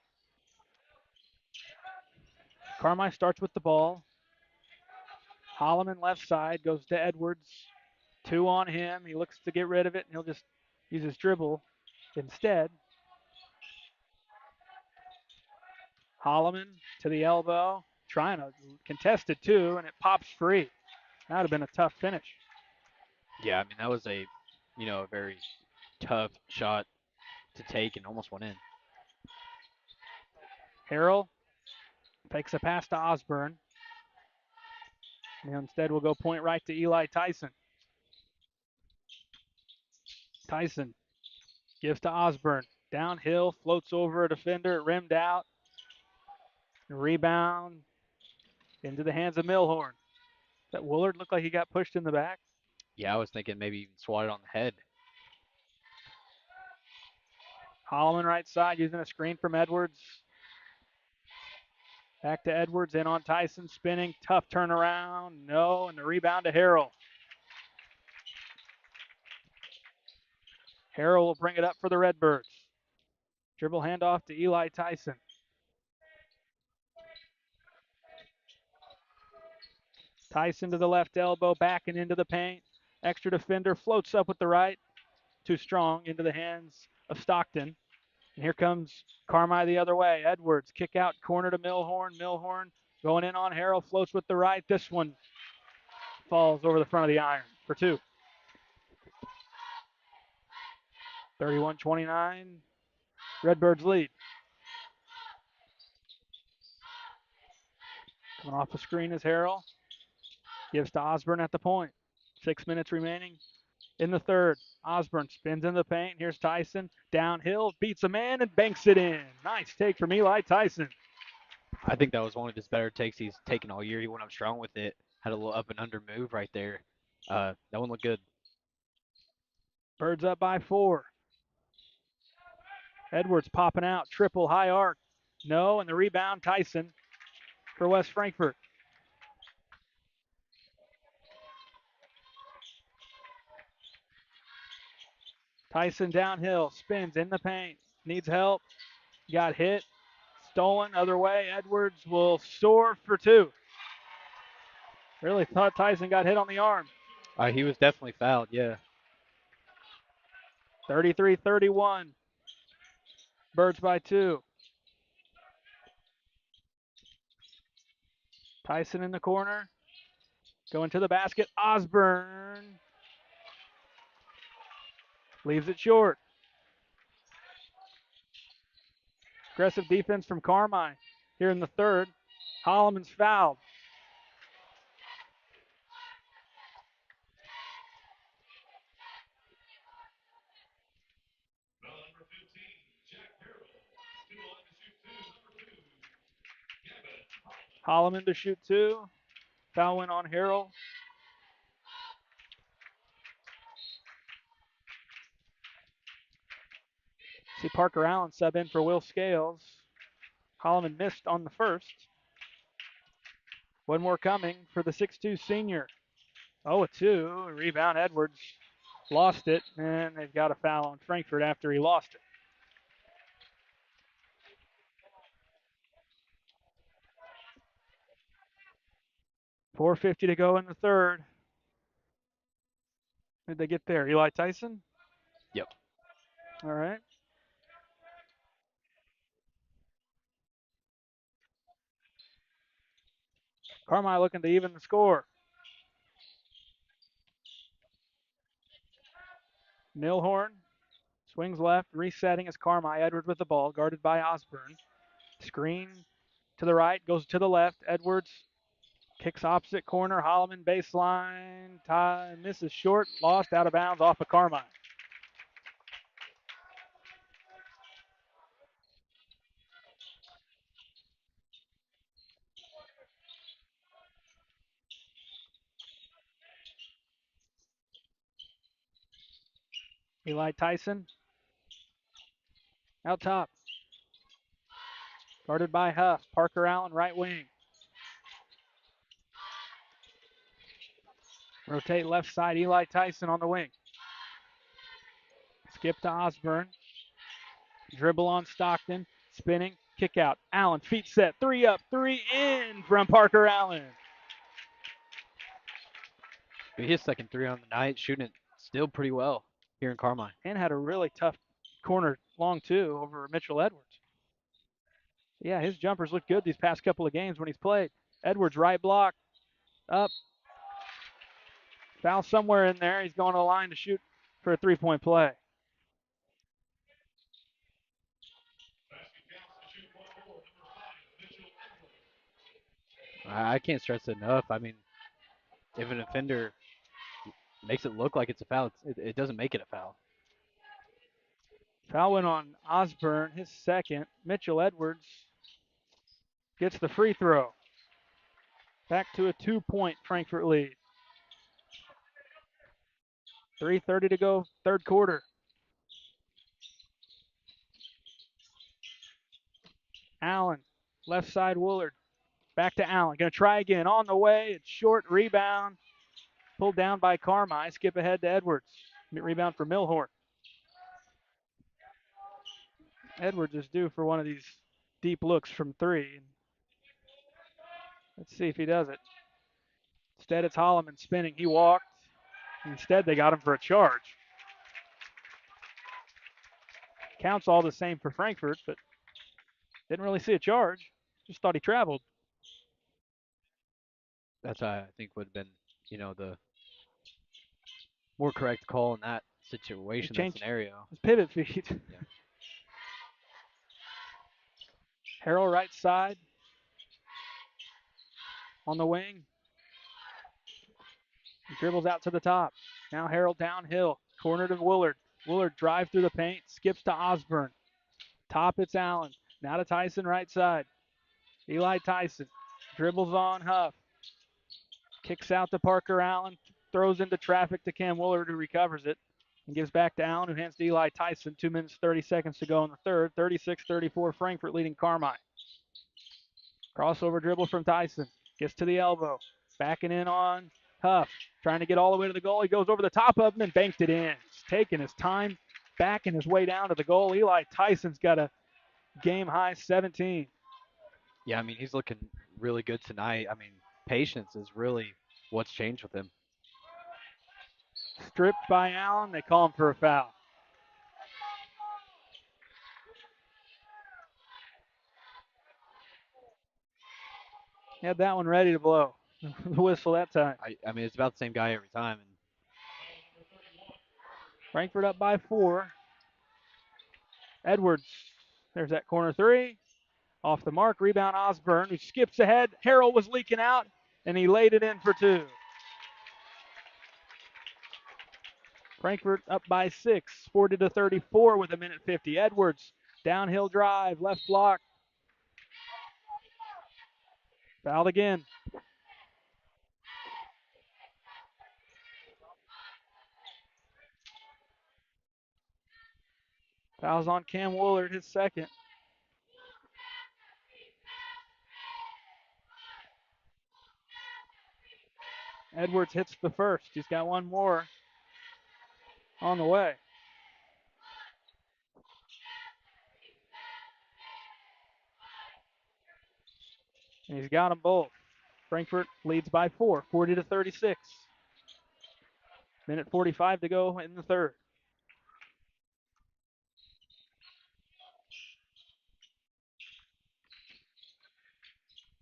Carmi starts with the ball. Holloman left side goes to Edwards. 2 on him. He looks to get rid of it, and he'll just use his dribble instead. Holloman to the elbow, trying to contest it too, and it pops free. That would have been a tough finish. Yeah, I mean, that was a very tough shot to take and almost went in. Harrell takes a pass to Osborne. And instead we'll go point right to Eli Tyson. Tyson gives to Osborne. Downhill, floats over a defender, rimmed out. Rebound into the hands of Milhorn. That Woolard looked like he got pushed in the back. Yeah, I was thinking maybe even swatted on the head. Holloman right side using a screen from Edwards. Back to Edwards, in on Tyson, spinning, tough turnaround, no, and the rebound to Harrell. Harrell will bring it up for the Redbirds. Dribble handoff to Eli Tyson. Tyson to the left elbow, back and into the paint. Extra defender, floats up with the right. Too strong, into the hands of Stockton. And here comes Carmi the other way. Edwards, kick out corner to Milhorn. Milhorn going in on Harrell, floats with the right. This one falls over the front of the iron for 2. 31-29, Redbirds lead. Coming off the screen is Harrell. Gives to Osborne at the point. 6 minutes remaining in the third. Osborne spins in the paint. Here's Tyson. Downhill, beats a man and banks it in. Nice take from Eli Tyson. I think that was one of his better takes he's taken all year. He went up strong with it. Had a little up and under move right there. That one looked good. Birds up by 4. Edwards popping out. Triple high arc. No, and the rebound, Tyson for West Frankfort. Tyson downhill, spins in the paint, needs help, got hit, stolen, other way. Edwards will soar for 2. Really thought Tyson got hit on the arm. He was definitely fouled, yeah. 33-31. Birds by 2. Tyson in the corner. Going to the basket. Osborne leaves it short. Aggressive defense from Carmi here in the third. Holloman's fouled. Holloman to shoot 2. Foul went on Harrell. See Parker Allen sub in for Will Scales. Holloman missed on the first. One more coming for the 6'2 senior. 0-2. Rebound Edwards lost it, and they've got a foul on Frankfurt after he lost it. .450 to go in the third. Did they get there? Eli Tyson? Yep. All right. Carmi looking to even the score. Milhorn swings left, resetting as Carmi. Edwards with the ball, guarded by Osborne. Screen to the right, goes to the left. Edwards kicks opposite corner. Holloman baseline. Tie misses short, lost out of bounds off of Carmi. Eli Tyson out top. Guarded by Huff. Parker Allen, right wing. Rotate left side. Eli Tyson on the wing. Skip to Osborne. Dribble on Stockton. Spinning. Kick out. Allen, feet set. 3 up, 3 in from Parker Allen. His second 3 on the night, shooting it still pretty well here in Carmi. And had a really tough corner long, too, over Mitchell Edwards. Yeah, his jumpers look good these past couple of games when he's played. Edwards, right block. Up. Foul somewhere in there. He's going to the line to shoot for a 3-point play. I can't stress it enough. I mean, if an offender makes it look like it's a foul, it doesn't make it a foul. Foul went on Osborne, his second. Mitchell Edwards gets the free throw. Back to a 2-point Frankfurt lead. 3:30 to go, third quarter. Allen, left side Woolard. Back to Allen. Going to try again. On the way. It's short. Rebound. Pulled down by Carmi. Skip ahead to Edwards. Rebound for Milhorn. Edwards is due for one of these deep looks from 3. Let's see if he does it. Instead, it's Holloman spinning. He walked. Instead, they got him for a charge. Counts all the same for Frankfurt, but didn't really see a charge. Just thought he traveled. That's I think would have been, the more correct call in that situation, that scenario. His pivot feet. Yeah. Harrell right side. On the wing. He dribbles out to the top. Now Harrell downhill. Corner to Woolard. Woolard drive through the paint. Skips to Osborne. Top it's Allen. Now to Tyson right side. Eli Tyson. Dribbles on Huff. Kicks out to Parker Allen. Throws into traffic to Cam Woolard, who recovers it. And gives back to Allen, who hands to Eli Tyson. 2 minutes, 30 seconds to go in the third. 36-34, Frankfurt leading Carmi. Crossover dribble from Tyson. Gets to the elbow. Backing in on Huff. Trying to get all the way to the goal. He goes over the top of him and banked it in. He's taking his time, backing his way down to the goal. Eli Tyson's got a game-high 17. Yeah, I mean, he's looking really good tonight. I mean, patience is really what's changed with him. Stripped by Allen. They call him for a foul. Had that one ready to blow. The whistle that time. I mean, it's about the same guy every time. And Frankfurt up by 4. Edwards, there's that corner 3. Off the mark, rebound Osborne, who skips ahead. Harrell was leaking out, and he laid it in for 2. Frankfurt up by 6, 40-34 with 1:50. Edwards, downhill drive, left block. Fouled again. Fouls on Cam Woolard, his second. Edwards hits the first. He's got one more on the way. And he's got them both. Frankfort leads by 4, 40-36. Minute 45 to go in the third.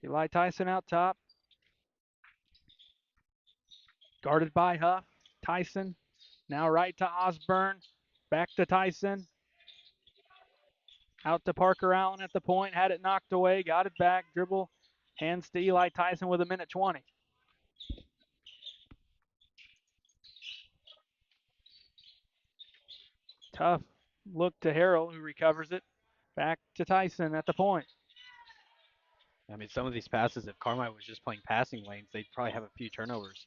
Eli Tyson out top. Guarded by Huff. Tyson now right to Osborne. Back to Tyson. Out to Parker Allen at the point. Had it knocked away. Got it back. Dribble. Hands to Eli Tyson with a minute 20. Tough look to Harrell, who recovers it. Back to Tyson at the point. I mean, some of these passes, if Carmi was just playing passing lanes, they'd probably have a few turnovers.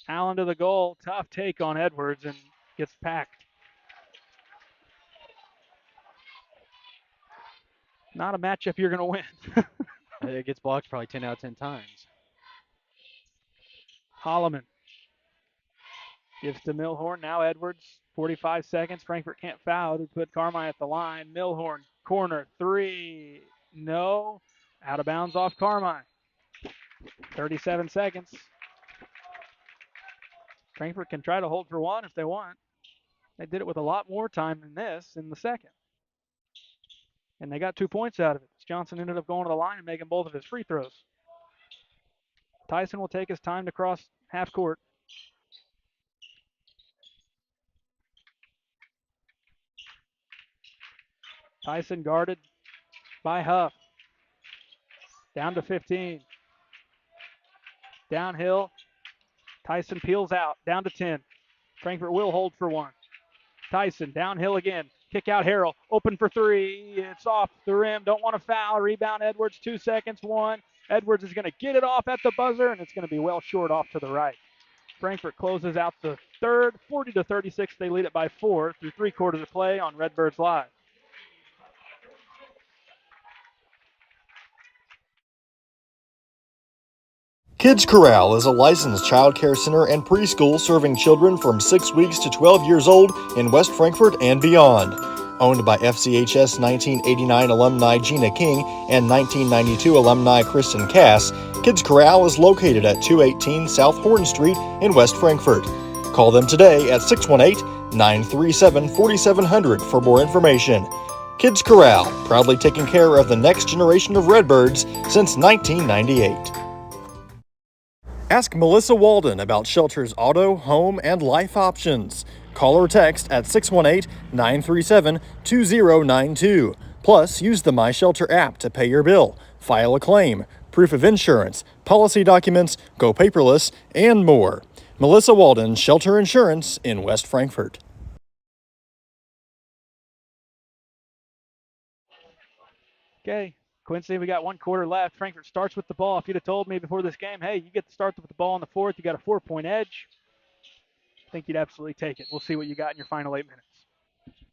Allen to the goal. Tough take on Edwards and gets packed. Not a matchup you're going to win. It gets blocked probably 10 out of 10 times. Holloman gives to Milhorn. Now Edwards. 45 seconds. Frankfort can't foul to put Carmi at the line. Milhorn, corner, 3. No. Out of bounds off Carmi. 37 seconds. Frankfort can try to hold for one if they want. They did it with a lot more time than this in the second. And they got 2 points out of it. Johnson ended up going to the line and making both of his free throws. Tyson will take his time to cross half court. Tyson guarded by Huff. Down to 15. Downhill. Tyson peels out. Down to 10. Frankfort will hold for one. Tyson downhill again. Kick out Harrell. Open for 3. It's off the rim. Don't want to foul. Rebound Edwards. 2 seconds. 1. Edwards is going to get it off at the buzzer, and it's going to be well short off to the right. Frankfort closes out the third. 40-36. They lead it by 4 through 3 quarters of play on Redbirds Live. Kids Corral is a licensed child care center and preschool serving children from 6 weeks to 12 years old in West Frankfort and beyond. Owned by FCHS 1989 alumni Gina King and 1992 alumni Kristen Cass, Kids Corral is located at 218 South Horn Street in West Frankfort. Call them today at 618-937-4700 for more information. Kids Corral, proudly taking care of the next generation of Redbirds since 1998. Ask Melissa Walden about Shelter's auto, home, and life options. Call or text at 618-937-2092. Plus, use the My Shelter app to pay your bill, file a claim, proof of insurance, policy documents, go paperless, and more. Melissa Walden, Shelter Insurance in West Frankfort. Okay, Quincy, we got 1 quarter left. Frankfort starts with the ball. If you'd have told me before this game, hey, you get to start with the ball in the fourth, you got a 4-point edge, I think you'd absolutely take it. We'll see what you got in your final 8 minutes.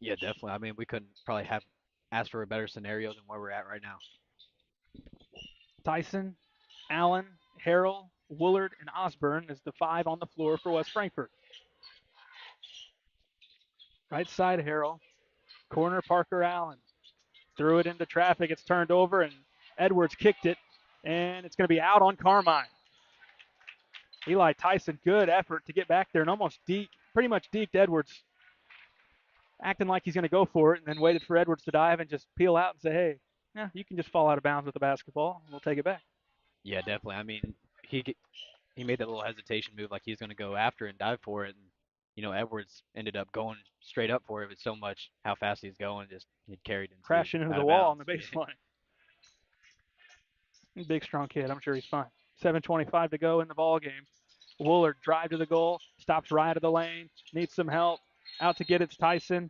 Yeah, definitely. I mean, we couldn't probably have asked for a better scenario than where we're at right now. Tyson, Allen, Harrell, Woolard, and Osborne is the 5 on the floor for West Frankfort. Right side Harrell, corner Parker Allen. Threw it into traffic. It's turned over, and Edwards kicked it, and it's going to be out on Carmi. Eli Tyson, good effort to get back there and almost pretty much deked Edwards, acting like he's going to go for it, and then waited for Edwards to dive and just peel out and say, hey, yeah, you can just fall out of bounds with the basketball, and we'll take it back. Yeah, definitely. I mean, he made that little hesitation move like he's going to go after it and dive for it, and Edwards ended up going straight up for it with so much how fast he's going, just he carried into crashing into out the of wall on bounds. the baseline. Big, strong kid. I'm sure he's fine. 7:25 to go in the ball game. Woolard drive to the goal, stops right of the lane, needs some help. Out to get it's Tyson.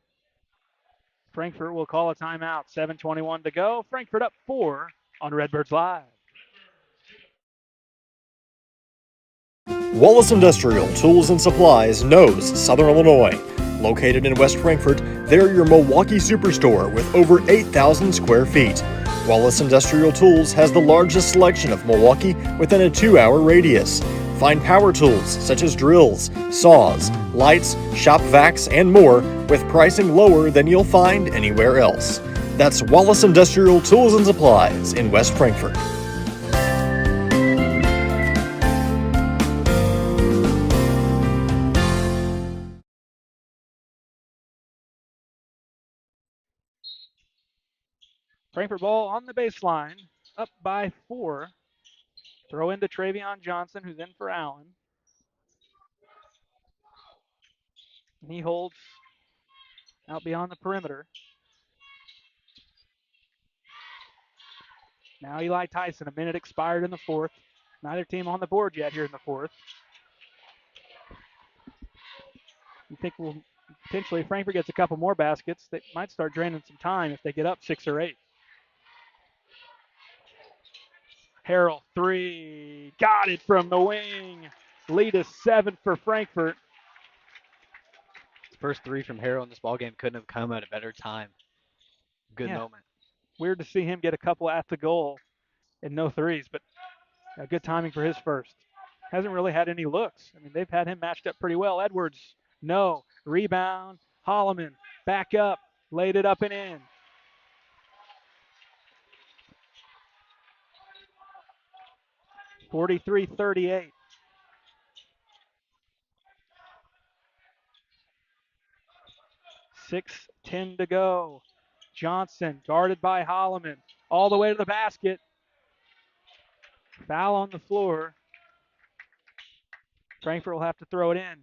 Frankfort will call a timeout. 7:21 to go. Frankfort up 4 on Redbirds Live. Wallace Industrial Tools and Supplies knows Southern Illinois. Located in West Frankfort, they're your Milwaukee superstore with over 8,000 square feet. Wallace Industrial Tools has the largest selection of Milwaukee within a 2-hour radius. Find power tools such as drills, saws, lights, shop vacs, and more with pricing lower than you'll find anywhere else. That's Wallace Industrial Tools and Supplies in West Frankfort. Frankfurt ball on the baseline, up by 4. Throw into Travion Johnson, who's in for Allen. And he holds out beyond the perimeter. Now Eli Tyson, a minute expired in the fourth. Neither team on the board yet here in the fourth. You think we'll potentially Frankfurt gets a couple more baskets. They might start draining some time if they get up 6 or 8. Harrell, 3. Got it from the wing. Lead is 7 for Frankfurt. His first 3 from Harrell in this ballgame couldn't have come at a better time. Good moment. Weird to see him get a couple at the goal and no threes, but good timing for his first. Hasn't really had any looks. I mean, they've had him matched up pretty well. Edwards, no. Rebound. Holloman, back up. Laid it up and in. (43-38). 6:10 to go. Johnson guarded by Holloman. All the way to the basket. Foul on the floor. Frankfurt will have to throw it in.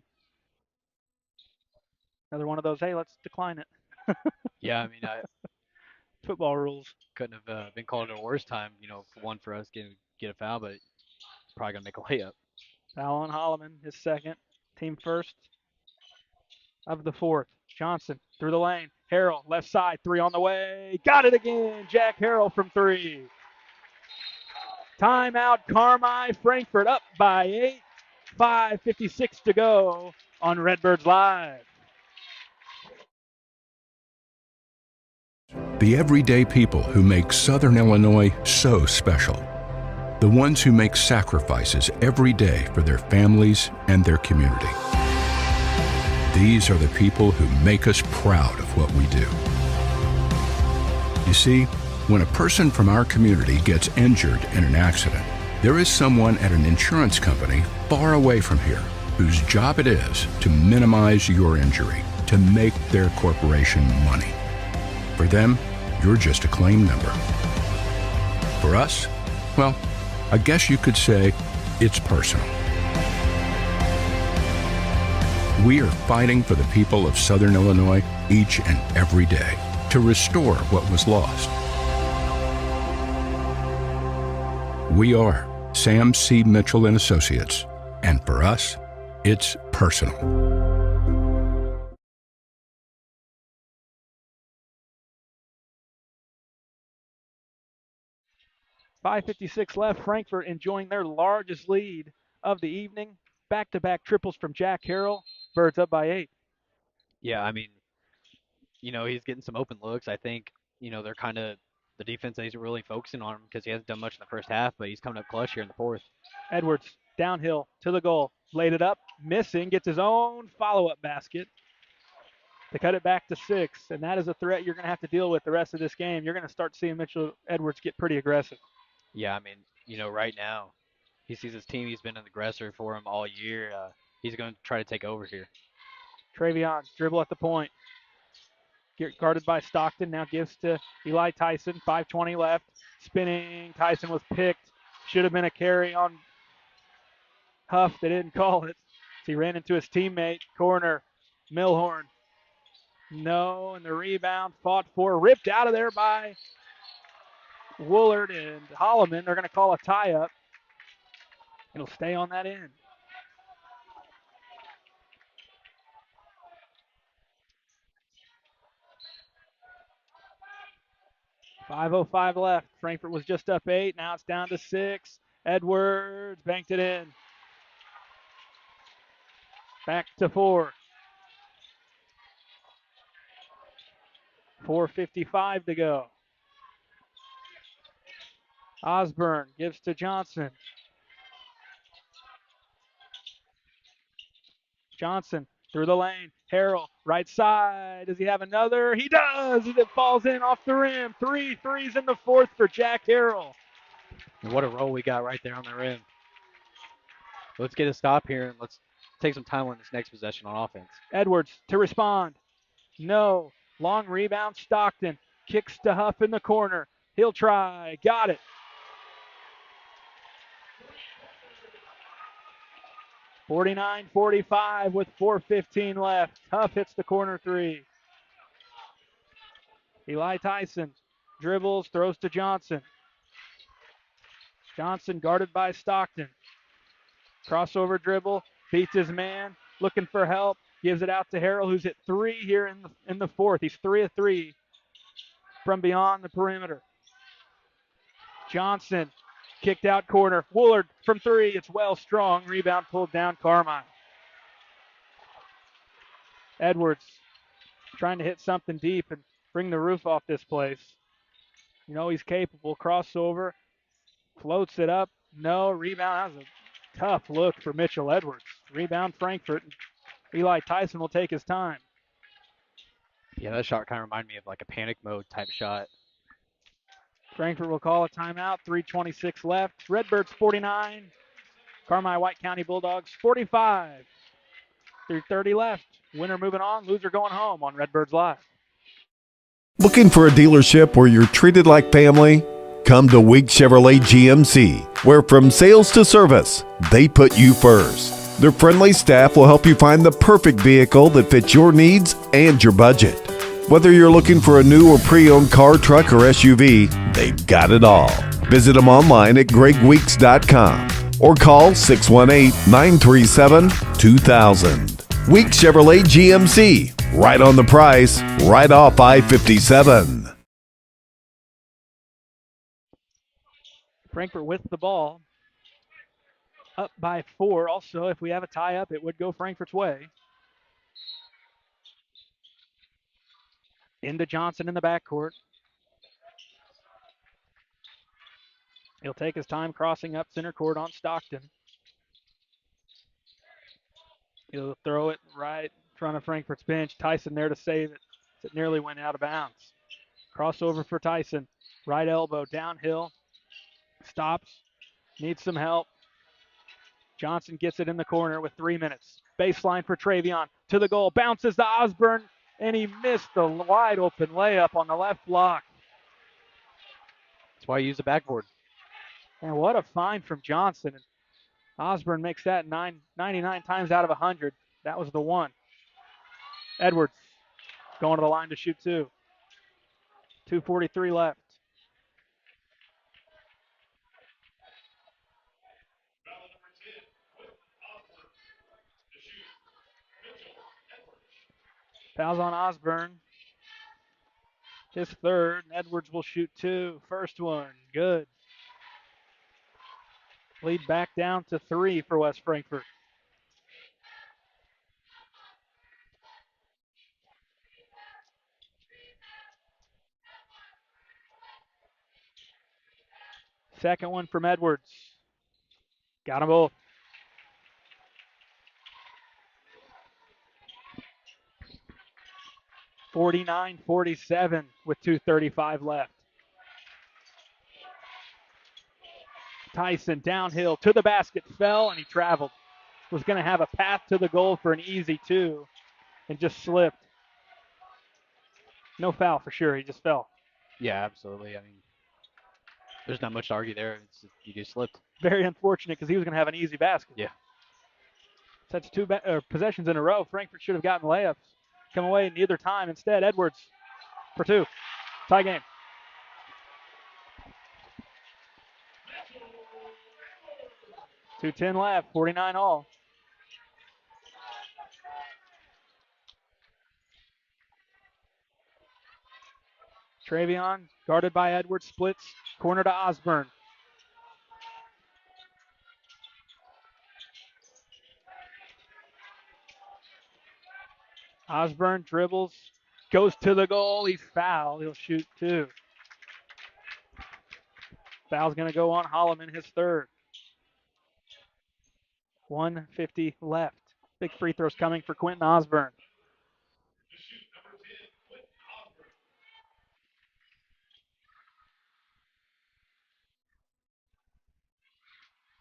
Another one of those, hey, let's decline it. Yeah, I mean, football rules. Couldn't have been called at a worse time, for us get a foul, but probably going to make a layup. Foul on Holloman, his second. Team first of the fourth. Johnson through the lane. Harrell, left side, 3 on the way. Got it again. Jack Harrell from 3. Timeout, Carmi. Frankfurt up by 8. 5:56 to go on Redbirds Live. The everyday people who make Southern Illinois so special. The ones who make sacrifices every day for their families and their community. These are the people who make us proud of what we do. You see, when a person from our community gets injured in an accident, there is someone at an insurance company far away from here whose job it is to minimize your injury, to make their corporation money. For them, you're just a claim number. For us, well, I guess you could say it's personal. We are fighting for the people of Southern Illinois each and every day to restore what was lost. We are Sam C. Mitchell and Associates, and for us, it's personal. .556 left. Frankfurt enjoying their largest lead of the evening. Back-to-back triples from Jack Harrell. Birds up by 8. Yeah, I mean, he's getting some open looks. I think, they're kind of the defense isn't really focusing on him because he hasn't done much in the first half, but he's coming up clutch here in the fourth. Edwards downhill to the goal. Laid it up, missing, gets his own follow-up basket to cut it back to 6, and that is a threat you're going to have to deal with the rest of this game. You're going to start seeing Mitchell Edwards get pretty aggressive. Yeah, I mean, right now, he sees his team. He's been an aggressor for him all year. He's going to try to take over here. Travion, dribble at the point. Guarded by Stockton, now gives to Eli Tyson. 5:20 left. Spinning. Tyson was picked. Should have been a carry on Huff. They didn't call it. So he ran into his teammate. Corner. Milhorn. No, and the rebound fought for. Ripped out of there by Woolard and Holloman. They're going to call a tie-up. It'll stay on that end. .505 left. Frankfurt was just up 8. Now it's down to 6. Edwards banked it in. Back to 4. 4:55 to go. Osborne gives to Johnson. Johnson through the lane. Harrell, right side. Does he have another? He does, as it falls in off the rim. 3 threes in the fourth for Jack Harrell. And what a roll we got right there on the rim. Let's get a stop here and let's take some time on this next possession on offense. Edwards to respond. No. Long rebound, Stockton. Kicks to Huff in the corner. He'll try. Got it. 49-45 with 4:15 left. Huff hits the corner 3. Eli Tyson dribbles, throws to Johnson. Johnson guarded by Stockton. Crossover dribble, beats his man, looking for help, gives it out to Harrell, who's hit 3 here in the fourth. He's 3 of 3 from beyond the perimeter. Johnson kicked out corner. Woolard from 3. It's well strong. Rebound pulled down Carmi. Edwards trying to hit something deep and bring the roof off this place. You know he's capable. Crossover, floats it up. No, rebound. That was a tough look for Mitchell Edwards. Rebound Frankfurt. Eli Tyson will take his time. Yeah, that shot kind of reminded me of like a panic mode type shot. Frankfurt will call a timeout. 3:26 left. Redbirds 49. Carmi White County Bulldogs 45. 3:30 left. Winner moving on. Loser going home on Redbirds Live. Looking for a dealership where you're treated like family? Come to Week Chevrolet GMC, where from sales to service, they put you first. Their friendly staff will help you find the perfect vehicle that fits your needs and your budget. Whether you're looking for a new or pre-owned car, truck, or SUV, they've got it all. Visit them online at gregweeks.com or call 618-937-2000. Week Chevrolet GMC, right on the price, right off I-57. Frankfurt with the ball. Up by 4. Also, if we have a tie-up, it would go Frankfurt's way. Into Johnson in the backcourt. He'll take his time crossing up center court on Stockton. He'll throw it right in front of Frankfurt's bench. Tyson there to save it. It nearly went out of bounds. Crossover for Tyson. Right elbow downhill. Stops. Needs some help. Johnson gets it in the corner with 3 minutes. Baseline for Travion. To the goal. Bounces to Osborne. And he missed the wide open layup on the left block. That's why you use the backboard. And what a find from Johnson. Osborne makes that 99 times out of 100. That was the one. Edwards going to the line to shoot 2. 2:43 left. Fouls on Osborne. His third. Edwards will shoot 2. First one, good. Lead back down to 3 for West Frankfurt. Second one from Edwards. Got them both. (49-47) with 2:35 left. Tyson downhill to the basket, fell, and he traveled. Was going to have a path to the goal for an easy 2 and just slipped. No foul for sure. He just fell. Yeah, absolutely. I mean, there's not much to argue there. You just slipped. Very unfortunate because he was going to have an easy basket. Yeah. That's 2 possessions in a row. Frankfurt should have gotten layups. Come away neither time. Instead, Edwards for 2. Tie game. .210 left, 49 all. Travion, guarded by Edwards, splits, corner to Osborne. Osborne dribbles, goes to the goal. He's fouled. He'll shoot two. Foul's going to go on Holloman, his third. 1:50 left. Big free throws coming for Quentin Osborne.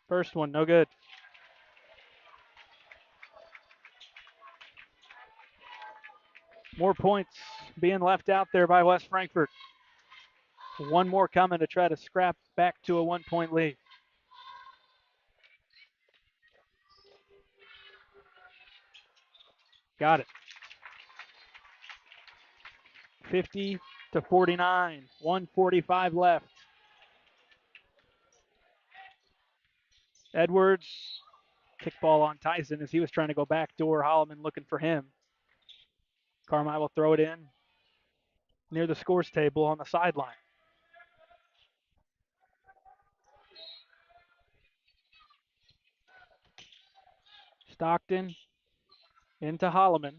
First one, no good. More points being left out there by West Frankfort. One more coming to try to scrap back to a 1-point lead. Got it. 50-49. 1:45 left. Edwards, kickball on Tyson as he was trying to go backdoor. Holloman looking for him. Carmi will throw it in near the scores table on the sideline. Stockton into Holloman.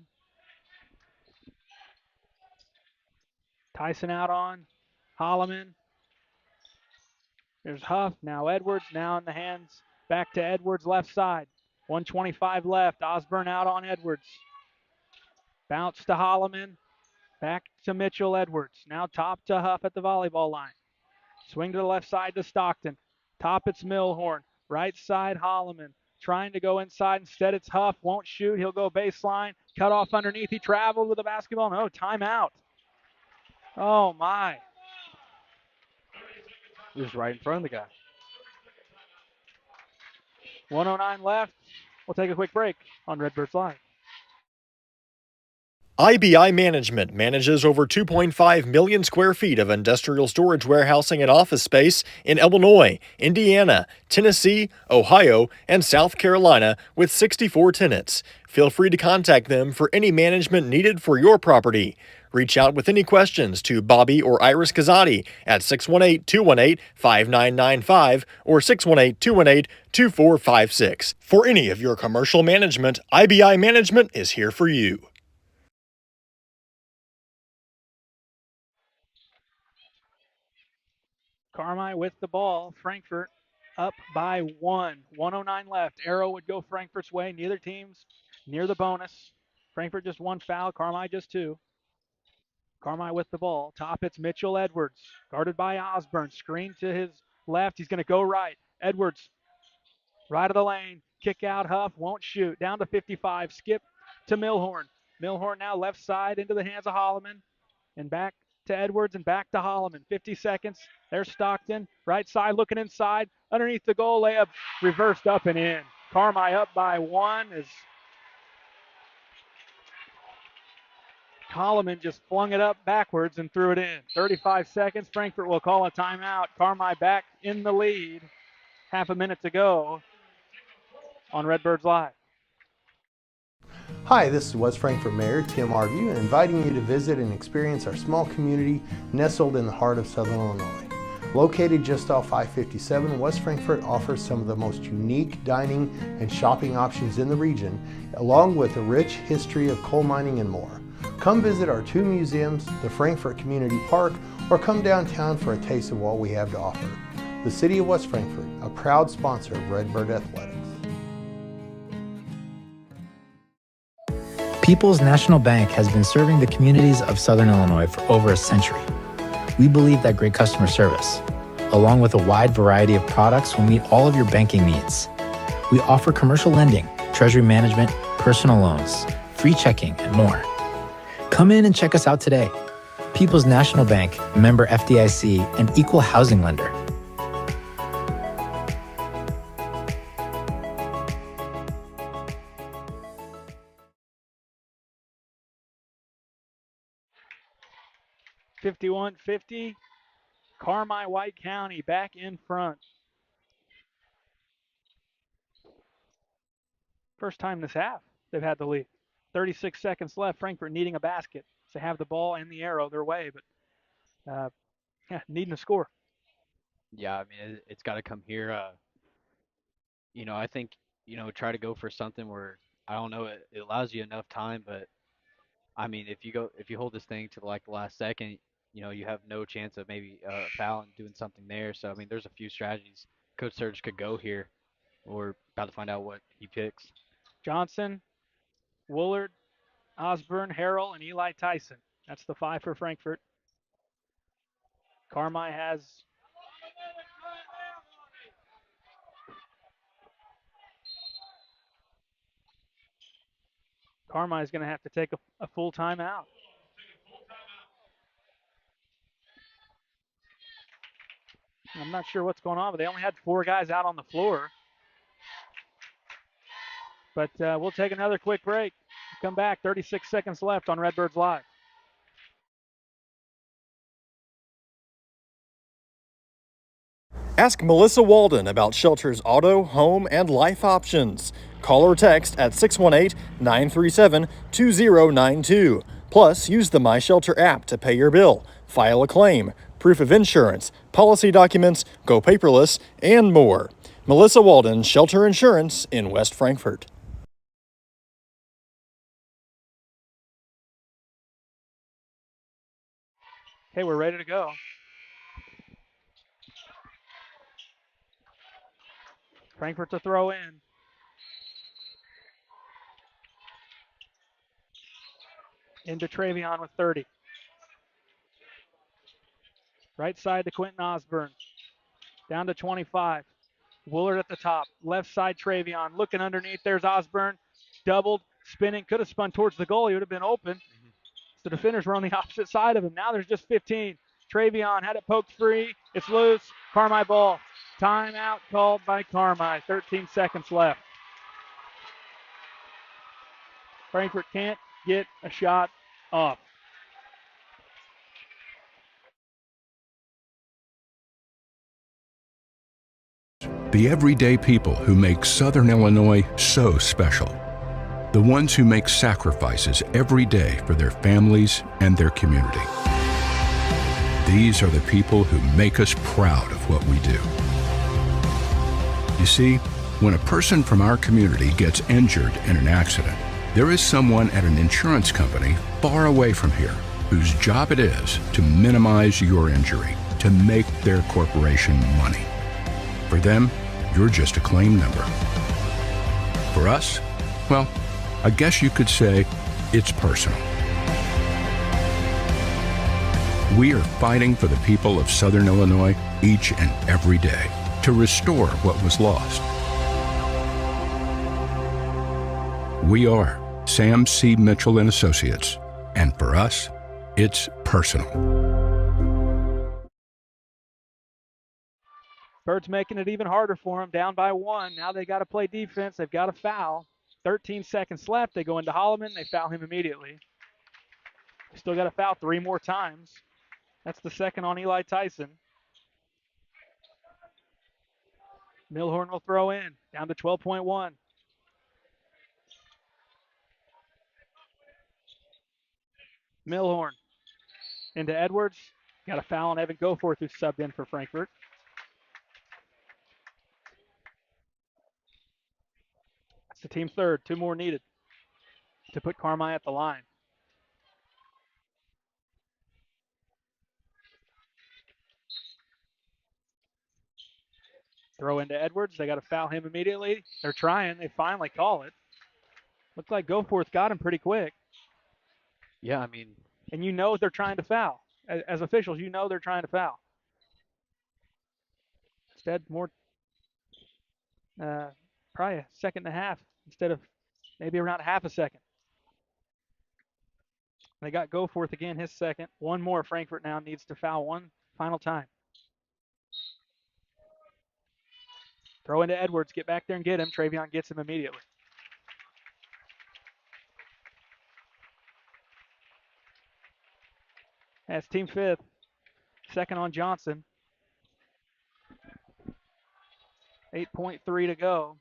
Tyson out on Holloman. There's Huff, now Edwards, now in the hands. Back to Edwards, left side. 1:25 left. Osborne out on Edwards. Bounce to Holloman. Back to Mitchell Edwards. Now top to Huff at the volleyball line. Swing to the left side to Stockton. Top it's Milhorn. Right side Holloman. Trying to go inside. Instead it's Huff. Won't shoot. He'll go baseline. Cut off underneath. He traveled with the basketball. No, timeout. Oh, my. He was right in front of the guy. 1:09 left. We'll take a quick break on Redbirds Live. IBI Management manages over 2.5 million square feet of industrial storage, warehousing, and office space in Illinois, Indiana, Tennessee, Ohio, and South Carolina with 64 tenants. Feel free to contact them for any management needed for your property. Reach out with any questions to Bobby or Iris Kazadi at 618-218-5995 or 618-218-2456. For any of your commercial management, IBI Management is here for you. Carmi with the ball. Frankfort up by 1. 1:09 left. Arrow would go Frankfort's way. Neither team's near the bonus. Frankfort just one foul. Carmi just two. Carmi with the ball. Top it's Mitchell Edwards. Guarded by Osborne. Screen to his left. He's going to go right. Edwards right of the lane. Kick out Huff. Won't shoot. Down to 55. Skip to Milhorn. Milhorn now left side into the hands of Holloman. And back to Edwards and back to Holloman. 50 seconds. There's Stockton. Right side looking inside. Underneath the goal. Layup reversed up and in. Carmi up by 1 as Holloman just flung it up backwards and threw it in. 35 seconds. Frankfort will call a timeout. Carmi back in the lead. Half a minute to go on Redbirds Live. Hi, this is West Frankfort Mayor Tim Arview, inviting you to visit and experience our small community nestled in the heart of Southern Illinois. Located just off I-57, West Frankfort offers some of the most unique dining and shopping options in the region, along with a rich history of coal mining and more. Come visit our 2 museums, the Frankfort Community Park, or come downtown for a taste of what we have to offer. The City of West Frankfort, a proud sponsor of Redbird Athletics. People's National Bank has been serving the communities of Southern Illinois for over a century. We believe that great customer service, along with a wide variety of products, will meet all of your banking needs. We offer commercial lending, treasury management, personal loans, free checking, and more. Come in and check us out today. People's National Bank, member FDIC, and equal housing lender. (51-50). Carmi White County back in front. First time this half they've had the lead. 36 seconds left. Frankfort needing a basket to have the ball and the arrow their way, but needing a score. Yeah, I mean, it's got to come here. I think, try to go for something where, I don't know, it allows you enough time, but I mean, if you hold this thing to like the last second, you know, you have no chance of maybe fouling doing something there. So I mean, there's a few strategies Coach Surge could go here. We're about to find out what he picks. Johnson, Woolard, Osborne, Harrell, and Eli Tyson. That's the 5 for Frankfurt. Carmi has Carmi is going to have to take a full timeout. I'm not sure what's going on, but they only had 4 guys out on the floor. But we'll take another quick break. Come back, 36 seconds left on Redbirds Live. Ask Melissa Walden about Shelter's auto, home, and life options. Call or text at 618-937-2092. Plus, use the My Shelter app to pay your bill, file a claim, proof of insurance, policy documents, go paperless, and more. Melissa Walden, Shelter Insurance in West Frankfort. Okay, we're ready to go. Frankfurt to throw in. Into Travion with 30. Right side to Quentin Osborne. Down to 25. Woolard at the top. Left side Travion. Looking underneath. There's Osborne. Doubled. Spinning. Could have spun towards the goal. He would have been open. The defenders were on the opposite side of him. Now there's just 15. Travion had it poked free. It's loose. Carmi ball. Timeout called by Carmi. 13 seconds left. Frankfurt can't get a shot off. The everyday people who make Southern Illinois so special. The ones who make sacrifices every day for their families and their community. These are the people who make us proud of what we do. You see, when a person from our community gets injured in an accident, there is someone at an insurance company far away from here whose job it is to minimize your injury, to make their corporation money. For them, you're just a claim number. For us, well, I guess you could say it's personal. We are fighting for the people of Southern Illinois each and every day to restore what was lost. We are Sam C. Mitchell and Associates, and for us, it's personal. Birds making it even harder for them, down by 1. Now they got to play defense. They've got to foul. 13 seconds left. They go into Holloman. They foul him immediately. Still got to foul 3 more times. That's the second on Eli Tyson. Milhorn will throw in, down to 12.1. Milhorn into Edwards. Got a foul on Evan Goforth, who's subbed in for Frankfurt. That's the team third. 2 more needed to put Carmi at the line. Throw into Edwards. They got to foul him immediately. They're trying. They finally call it. Looks like Goforth got him pretty quick. Yeah, I mean, and you know they're trying to foul. As officials, you know they're trying to foul. Instead, more, probably a second and a half instead of maybe around half a second. They got Goforth again, his second. One more. Frankfurt now needs to foul one final time. Throw into Edwards. Get back there and get him. Travion gets him immediately. That's team fifth. Second on Johnson. 8.3 to go.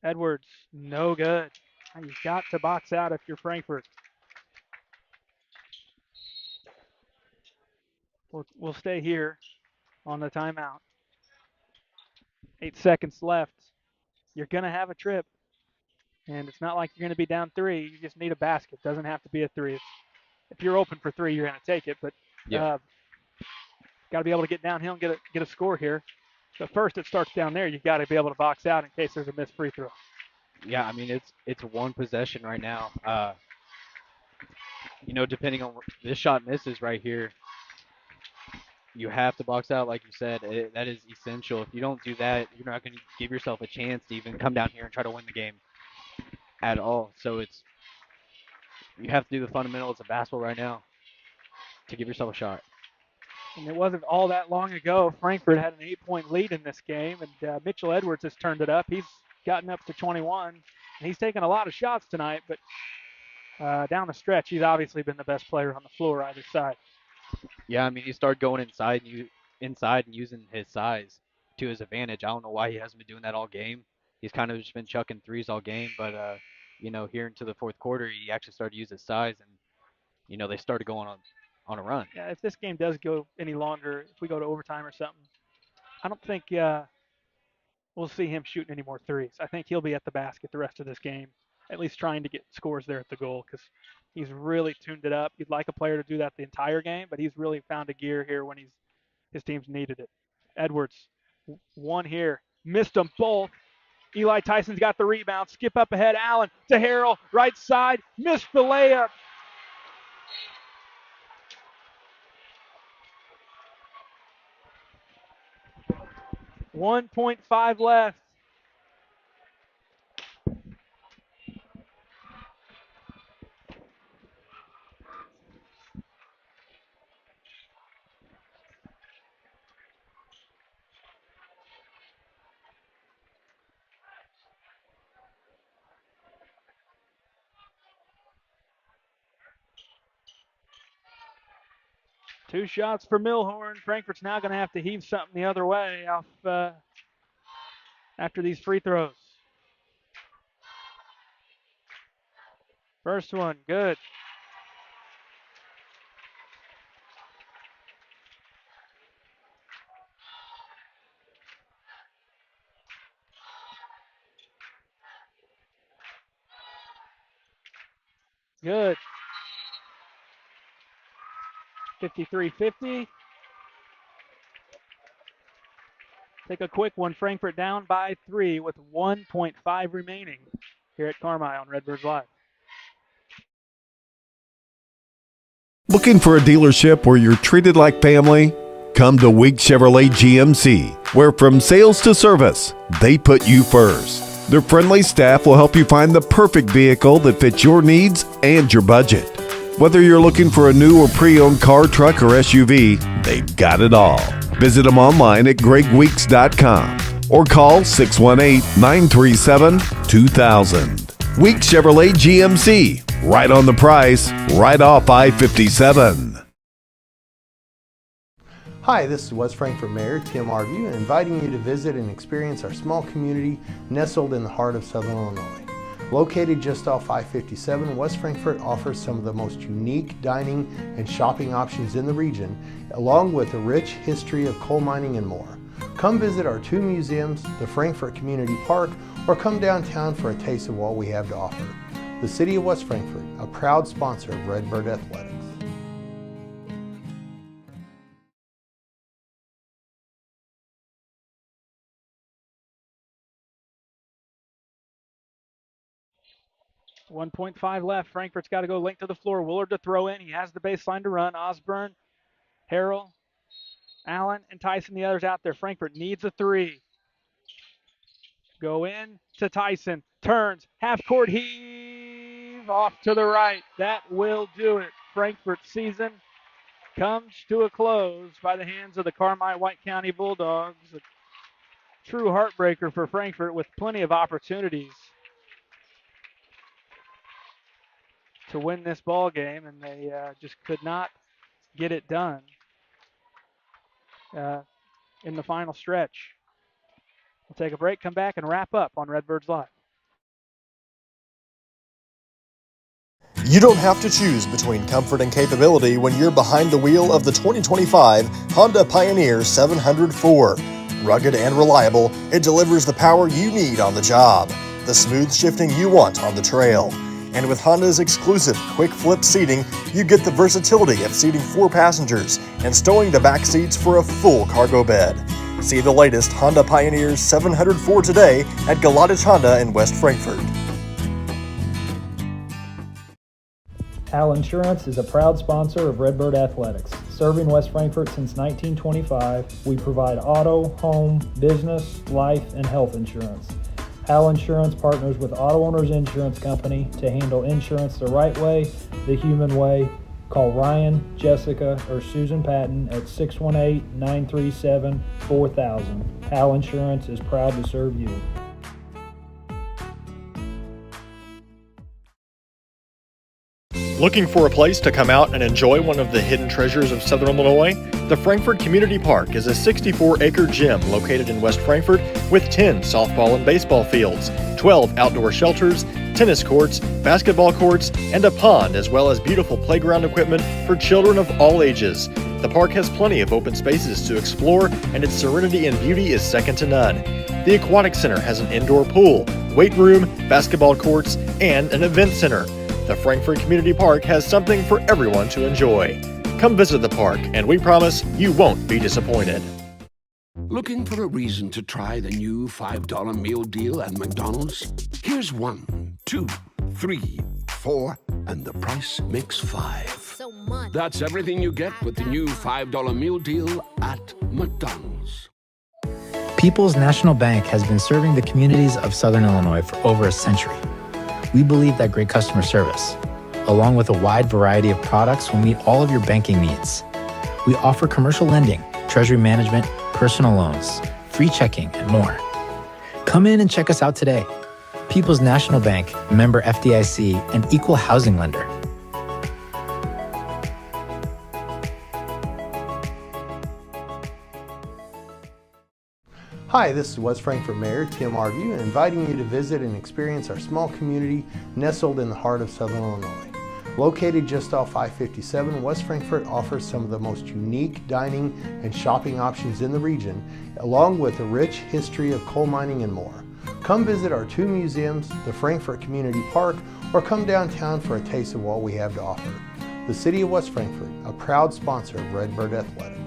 Edwards, no good. You've got to box out if you're Frankfurt. We'll stay here on the timeout. 8 seconds left. You're going to have a trip, and it's not like you're going to be down 3. You just need a basket. Doesn't have to be a 3. If you're open for 3, you're going to take it, but got to be able to get downhill and get a score here. But first, it starts down there. You've got to be able to box out in case there's a missed free throw. Yeah, I mean it's one possession right now. Depending on this shot misses right here, you have to box out, like you said. That is essential. If you don't do that, you're not going to give yourself a chance to even come down here and try to win the game at all. So you have to do the fundamentals of basketball right now to give yourself a shot. And it wasn't all that long ago. Frankfurt had an 8-point lead in this game, and Mitchell Edwards has turned it up. He's gotten up to 21, and he's taken a lot of shots tonight, but down the stretch, he's obviously been the best player on the floor either side. Yeah, I mean, he started going inside and using his size to his advantage. I don't know why he hasn't been doing that all game. He's kind of just been chucking threes all game, but here into the fourth quarter, he actually started to use his size, and they started going on a run. Yeah, if this game does go any longer, if we go to overtime or something, I don't think we'll see him shooting any more threes. I think he'll be at the basket the rest of this game, at least trying to get scores there at the goal because he's really tuned it up. You'd like a player to do that the entire game, but he's really found a gear here when his team's needed it. Edwards, one here, missed them both. Eli Tyson's got the rebound. Skip up ahead, Allen to Harrell, right side, missed the layup. .5 left. Two shots for Milhorn. Frankfurt's now going to have to heave something the other way off after these free throws. First one, good. Good. 53-50. Take a quick one. Frankfurt down by 3 with 1.5 remaining here at Carmi on Redbirds Live. Looking for a dealership where you're treated like family? Come to Week Chevrolet GMC, where from sales to service, they put you first. Their friendly staff will help you find the perfect vehicle that fits your needs and your budget. Whether you're looking for a new or pre-owned car, truck, or SUV, they've got it all. Visit them online at gregweeks.com or call 618-937-2000. Week Chevrolet GMC, right on the price, right off I-57. Hi, this is West Frankfurt Mayor Tim Arview, inviting you to visit and experience our small community nestled in the heart of Southern Illinois. Located just off I-57, West Frankfurt offers some of the most unique dining and shopping options in the region, along with a rich history of coal mining and more. Come visit our 2 museums, the Frankfurt Community Park, or come downtown for a taste of what we have to offer. The City of West Frankfurt, a proud sponsor of Redbird Athletics. .5 left. Frankfurt's got to go length to the floor. Willard to throw in. He has the baseline to run. Osborne, Harrell, Allen, and Tyson, the others out there. Frankfurt needs a 3. Go in to Tyson. Turns. Half-court heave off to the right. That will do it. Frankfurt's season comes to a close by the hands of the Carmi White County Bulldogs. A true heartbreaker for Frankfurt with plenty of opportunities to win this ball game, and they just could not get it done in the final stretch. We'll take a break, come back, and wrap up on Redbirds Live. You don't have to choose between comfort and capability when you're behind the wheel of the 2025 Honda Pioneer 704. Rugged and reliable, it delivers the power you need on the job, the smooth shifting you want on the trail. And with Honda's exclusive quick flip seating, you get the versatility of seating 4 passengers and stowing the back seats for a full cargo bed. See the latest Honda Pioneer 704 today at Galadich Honda in West Frankfort. Al Insurance is a proud sponsor of Redbird Athletics. Serving West Frankfort since 1925, we provide auto, home, business, life, and health insurance. Al Insurance partners with Auto Owners Insurance Company to handle insurance the right way, the human way. Call Ryan, Jessica, or Susan Patton at 618-937-4000. Al Insurance is proud to serve you. Looking for a place to come out and enjoy one of the hidden treasures of Southern Illinois? The Frankfort Community Park is a 64-acre gym located in West Frankfort with 10 softball and baseball fields, 12 outdoor shelters, tennis courts, basketball courts, and a pond, as well as beautiful playground equipment for children of all ages. The park has plenty of open spaces to explore, and its serenity and beauty is second to none. The Aquatic Center has an indoor pool, weight room, basketball courts, and an event center. The Frankfort Community Park has something for everyone to enjoy. Come visit the park, and we promise you won't be disappointed. Looking for a reason to try the new $5 meal deal at McDonald's? Here's 1, 2, 3, 4, and the price makes 5. So much. That's everything you get with the new $5 meal deal at McDonald's. People's National Bank has been serving the communities of Southern Illinois for over a century. We believe that great customer service, along with a wide variety of products, will meet all of your banking needs. We offer commercial lending, treasury management, personal loans, free checking, and more. Come in and check us out today. People's National Bank, member FDIC, and equal housing lender. Hi, this is West Frankfort Mayor Tim Arview, and inviting you to visit and experience our small community nestled in the heart of Southern Illinois. Located just off I-57, West Frankfort offers some of the most unique dining and shopping options in the region, along with a rich history of coal mining and more. Come visit our 2 museums, the Frankfort Community Park, or come downtown for a taste of what we have to offer. The City of West Frankfort, a proud sponsor of Redbird Athletics.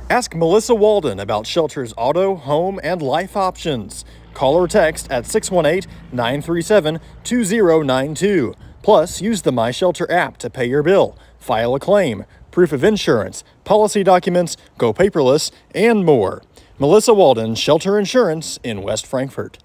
Ask Melissa Walden about Shelter's auto, home, and life options. Call or text at 618-937-2092. Plus, use the My Shelter app to pay your bill, file a claim, proof of insurance, policy documents, go paperless, and more. Melissa Walden, Shelter Insurance in West Frankfort.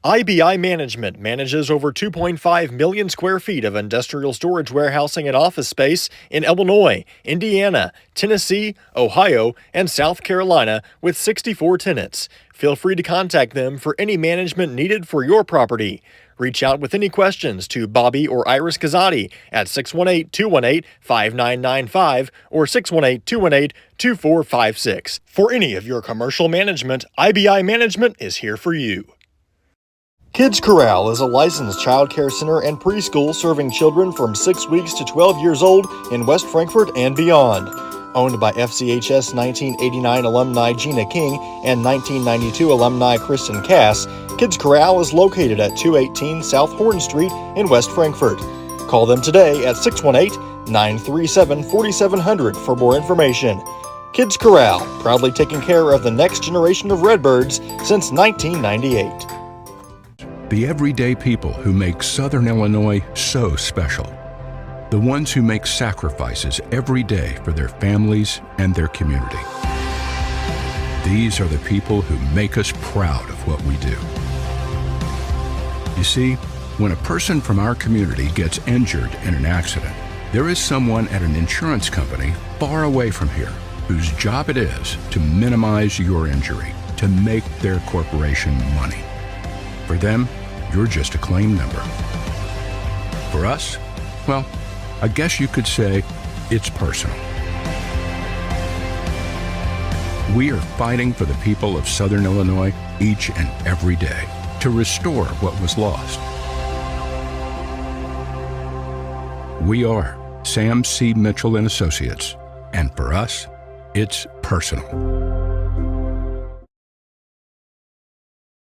IBI Management manages over 2.5 million square feet of industrial storage warehousing and office space in Illinois, Indiana, Tennessee, Ohio, and South Carolina with 64 tenants. Feel free to contact them for any management needed for your property. Reach out with any questions to Bobby or Iris Kazadi at 618-218-5995 or 618-218-2456. For any of your commercial management, IBI Management is here for you. Kids Corral is a licensed child care center and preschool serving children from 6 weeks to 12 years old in West Frankfort and beyond. Owned by FCHS 1989 alumni Gina King and 1992 alumni Kristen Cass, Kids Corral is located at 218 South Horn Street in West Frankfort. Call them today at 618-937-4700 for more information. Kids Corral, proudly taking care of the next generation of Redbirds since 1998. The everyday people who make Southern Illinois so special. The ones who make sacrifices every day for their families and their community. These are the people who make us proud of what we do. You see, when a person from our community gets injured in an accident, there is someone at an insurance company far away from here whose job it is to minimize your injury, to make their corporation money. For them, you're just a claim number. For us, well, I guess you could say it's personal. We are fighting for the people of Southern Illinois each and every day to restore what was lost. We are Sam C. Mitchell and Associates, and for us, it's personal.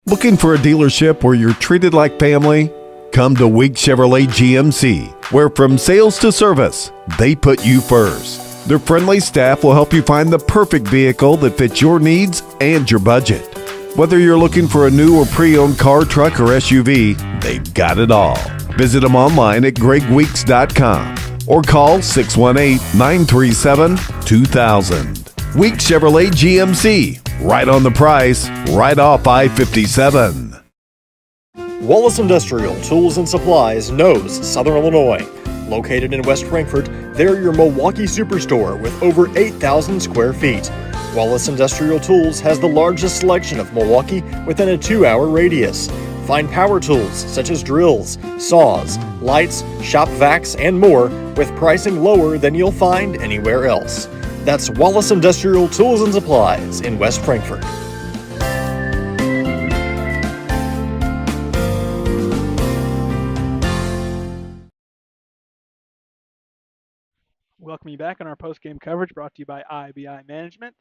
Looking for a dealership where you're treated like family? Come to Week Chevrolet GMC, where from sales to service, they put you first. Their friendly staff will help you find the perfect vehicle that fits your needs and your budget. Whether you're looking for a new or pre-owned car, truck, or SUV, they've got it all. Visit them online at gregweeks.com or call 618-937-2000. Week Chevrolet GMC, right on the price, right off I-57. Wallace Industrial Tools and Supplies knows Southern Illinois. Located in West Frankfort, they're your Milwaukee superstore with over 8,000 square feet. Wallace Industrial Tools has the largest selection of Milwaukee within a 2-hour radius. Find power tools such as drills, saws, lights, shop vacs, and more with pricing lower than you'll find anywhere else. That's Wallace Industrial Tools and Supplies in West Frankfort. Welcome you back on our post-game coverage brought to you by IBI Management.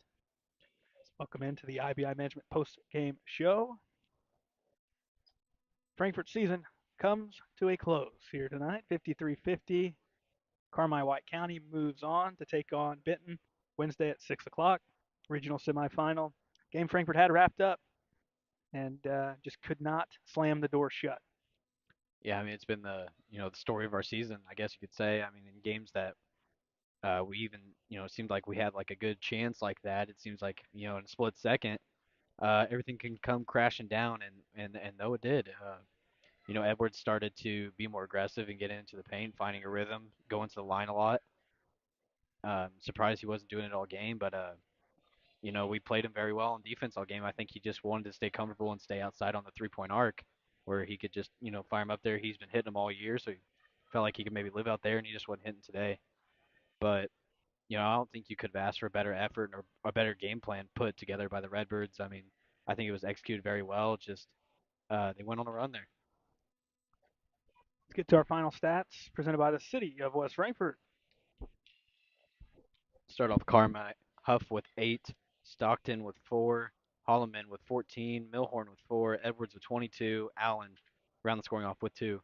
Welcome into the IBI Management post-game show. Frankfort season comes to a close here tonight, 53-50. Carmi White County moves on to take on Benton Wednesday at 6 o'clock. Regional semifinal. Game Frankfort had wrapped up and just could not slam the door shut. Yeah, I mean it's been the the story of our season, I guess you could say. I mean in games that we even it seemed like we had like a good chance like that. It seems like in a split second, everything can come crashing down, and though it did. Edwards started to be more aggressive and get into the paint, finding a rhythm, going to the line a lot. Surprised he wasn't doing it all game, but we played him very well on defense all game. I think he just wanted to stay comfortable and stay outside on the 3-point arc, where he could just fire him up there. He's been hitting them all year, so he felt like he could maybe live out there, and he just wasn't hitting today. But I don't think you could have asked for a better effort or a better game plan put together by the Redbirds. I mean, I think it was executed very well. Just they went on a run there. Let's get to our final stats presented by the City of West Frankfort. Start off Carmi Huff with 8, Stockton with 4, Holloman with 14, Milhorn with 4, Edwards with 22, Allen round the scoring off with 2.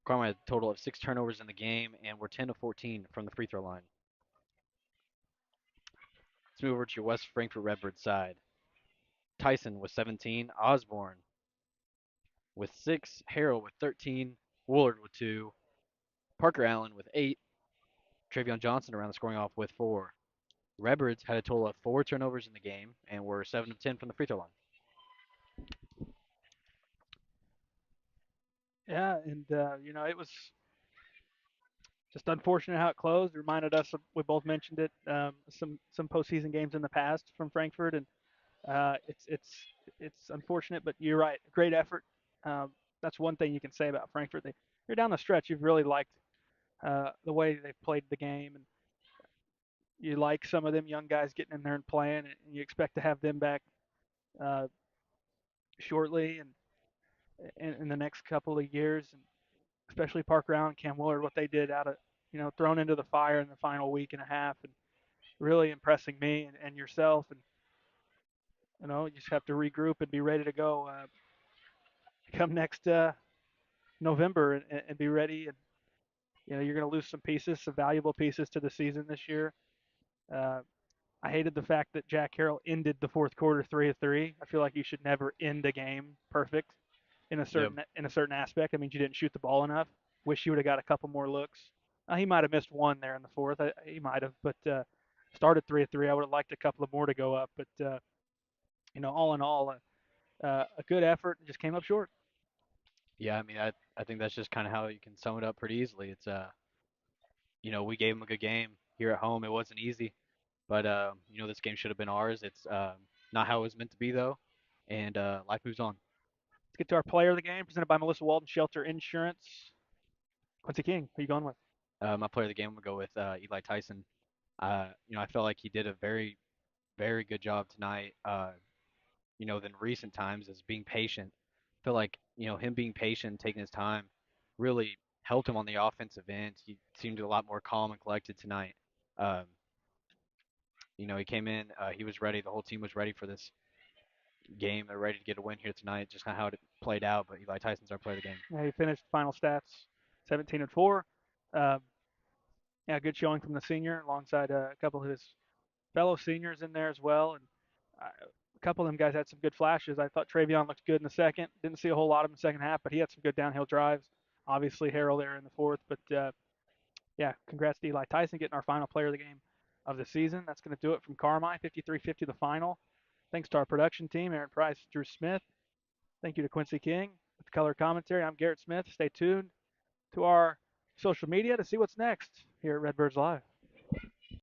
Carmi had a total of 6 turnovers in the game and were 10 of 14 from the free throw line. Let's move over to your West Frankfort Redbird side. Tyson with 17, Osborne with 6, Harrell with 13, Woolard with 2, Parker Allen with 8, Travion Johnson around the scoring off with 4. Redbirds had a total of 4 turnovers in the game and were 7 of 10 from the free throw line. Yeah, and it was just unfortunate how it closed. It reminded us of, we both mentioned it, some postseason games in the past from Frankfurt, and it's unfortunate, but you're right. Great effort. That's one thing you can say about Frankfurt. You're down the stretch. You've really liked the way they've played the game, and you like some of them young guys getting in there and playing, and you expect to have them back uh, shortly and in the next couple of years, and especially Parker Allen, Cam Willard, what they did out of thrown into the fire in the final week and a half, and really impressing me and yourself, and you just have to regroup and be ready to go come next November and be ready. And you're going to lose some pieces, some valuable pieces to the season this year. Uh, I hated the fact that Jack Harrell ended the fourth quarter 3 of 3. I feel like you should never end a game perfect in a Yep. certain aspect. I mean, you didn't shoot the ball enough. Wish you would have got a couple more looks. He might have missed one there in the fourth. He might have, but started 3 of 3. I would have liked a couple of more to go up, but all in all, a good effort. Just came up short. Yeah, I mean, I think that's just kind of how you can sum it up pretty easily. It's we gave them a good game here at home. It wasn't easy, but this game should have been ours. It's not how it was meant to be though, and life moves on. Let's get to our player of the game, presented by Melissa Walton Shelter Insurance. Quincy King, who you going with? My player of the game would go with Eli Tyson. I felt like he did a very, very good job tonight. than recent times is being patient. I feel like, him being patient, taking his time, really helped him on the offensive end. He seemed a lot more calm and collected tonight. Um, he came in, he was ready. The whole team was ready for this game. They're ready to get a win here tonight. Just not how it played out, but Eli Tyson's our player of the game. Yeah, he finished final stats 17-4. Um, yeah, good showing from the senior alongside a couple of his fellow seniors in there as well. And a couple of them guys had some good flashes. I thought Travion looked good in the second. Didn't see a whole lot of him in the second half, but he had some good downhill drives. Obviously, Harrell there in the fourth. But yeah, congrats to Eli Tyson getting our final player of the game of the season. That's going to do it from Carmi, 53-50 the final. Thanks to our production team, Aaron Price, Drew Smith. Thank you to Quincy King with the color commentary. I'm Garrett Smith. Stay tuned to our social media to see what's next here at Redbirds Live.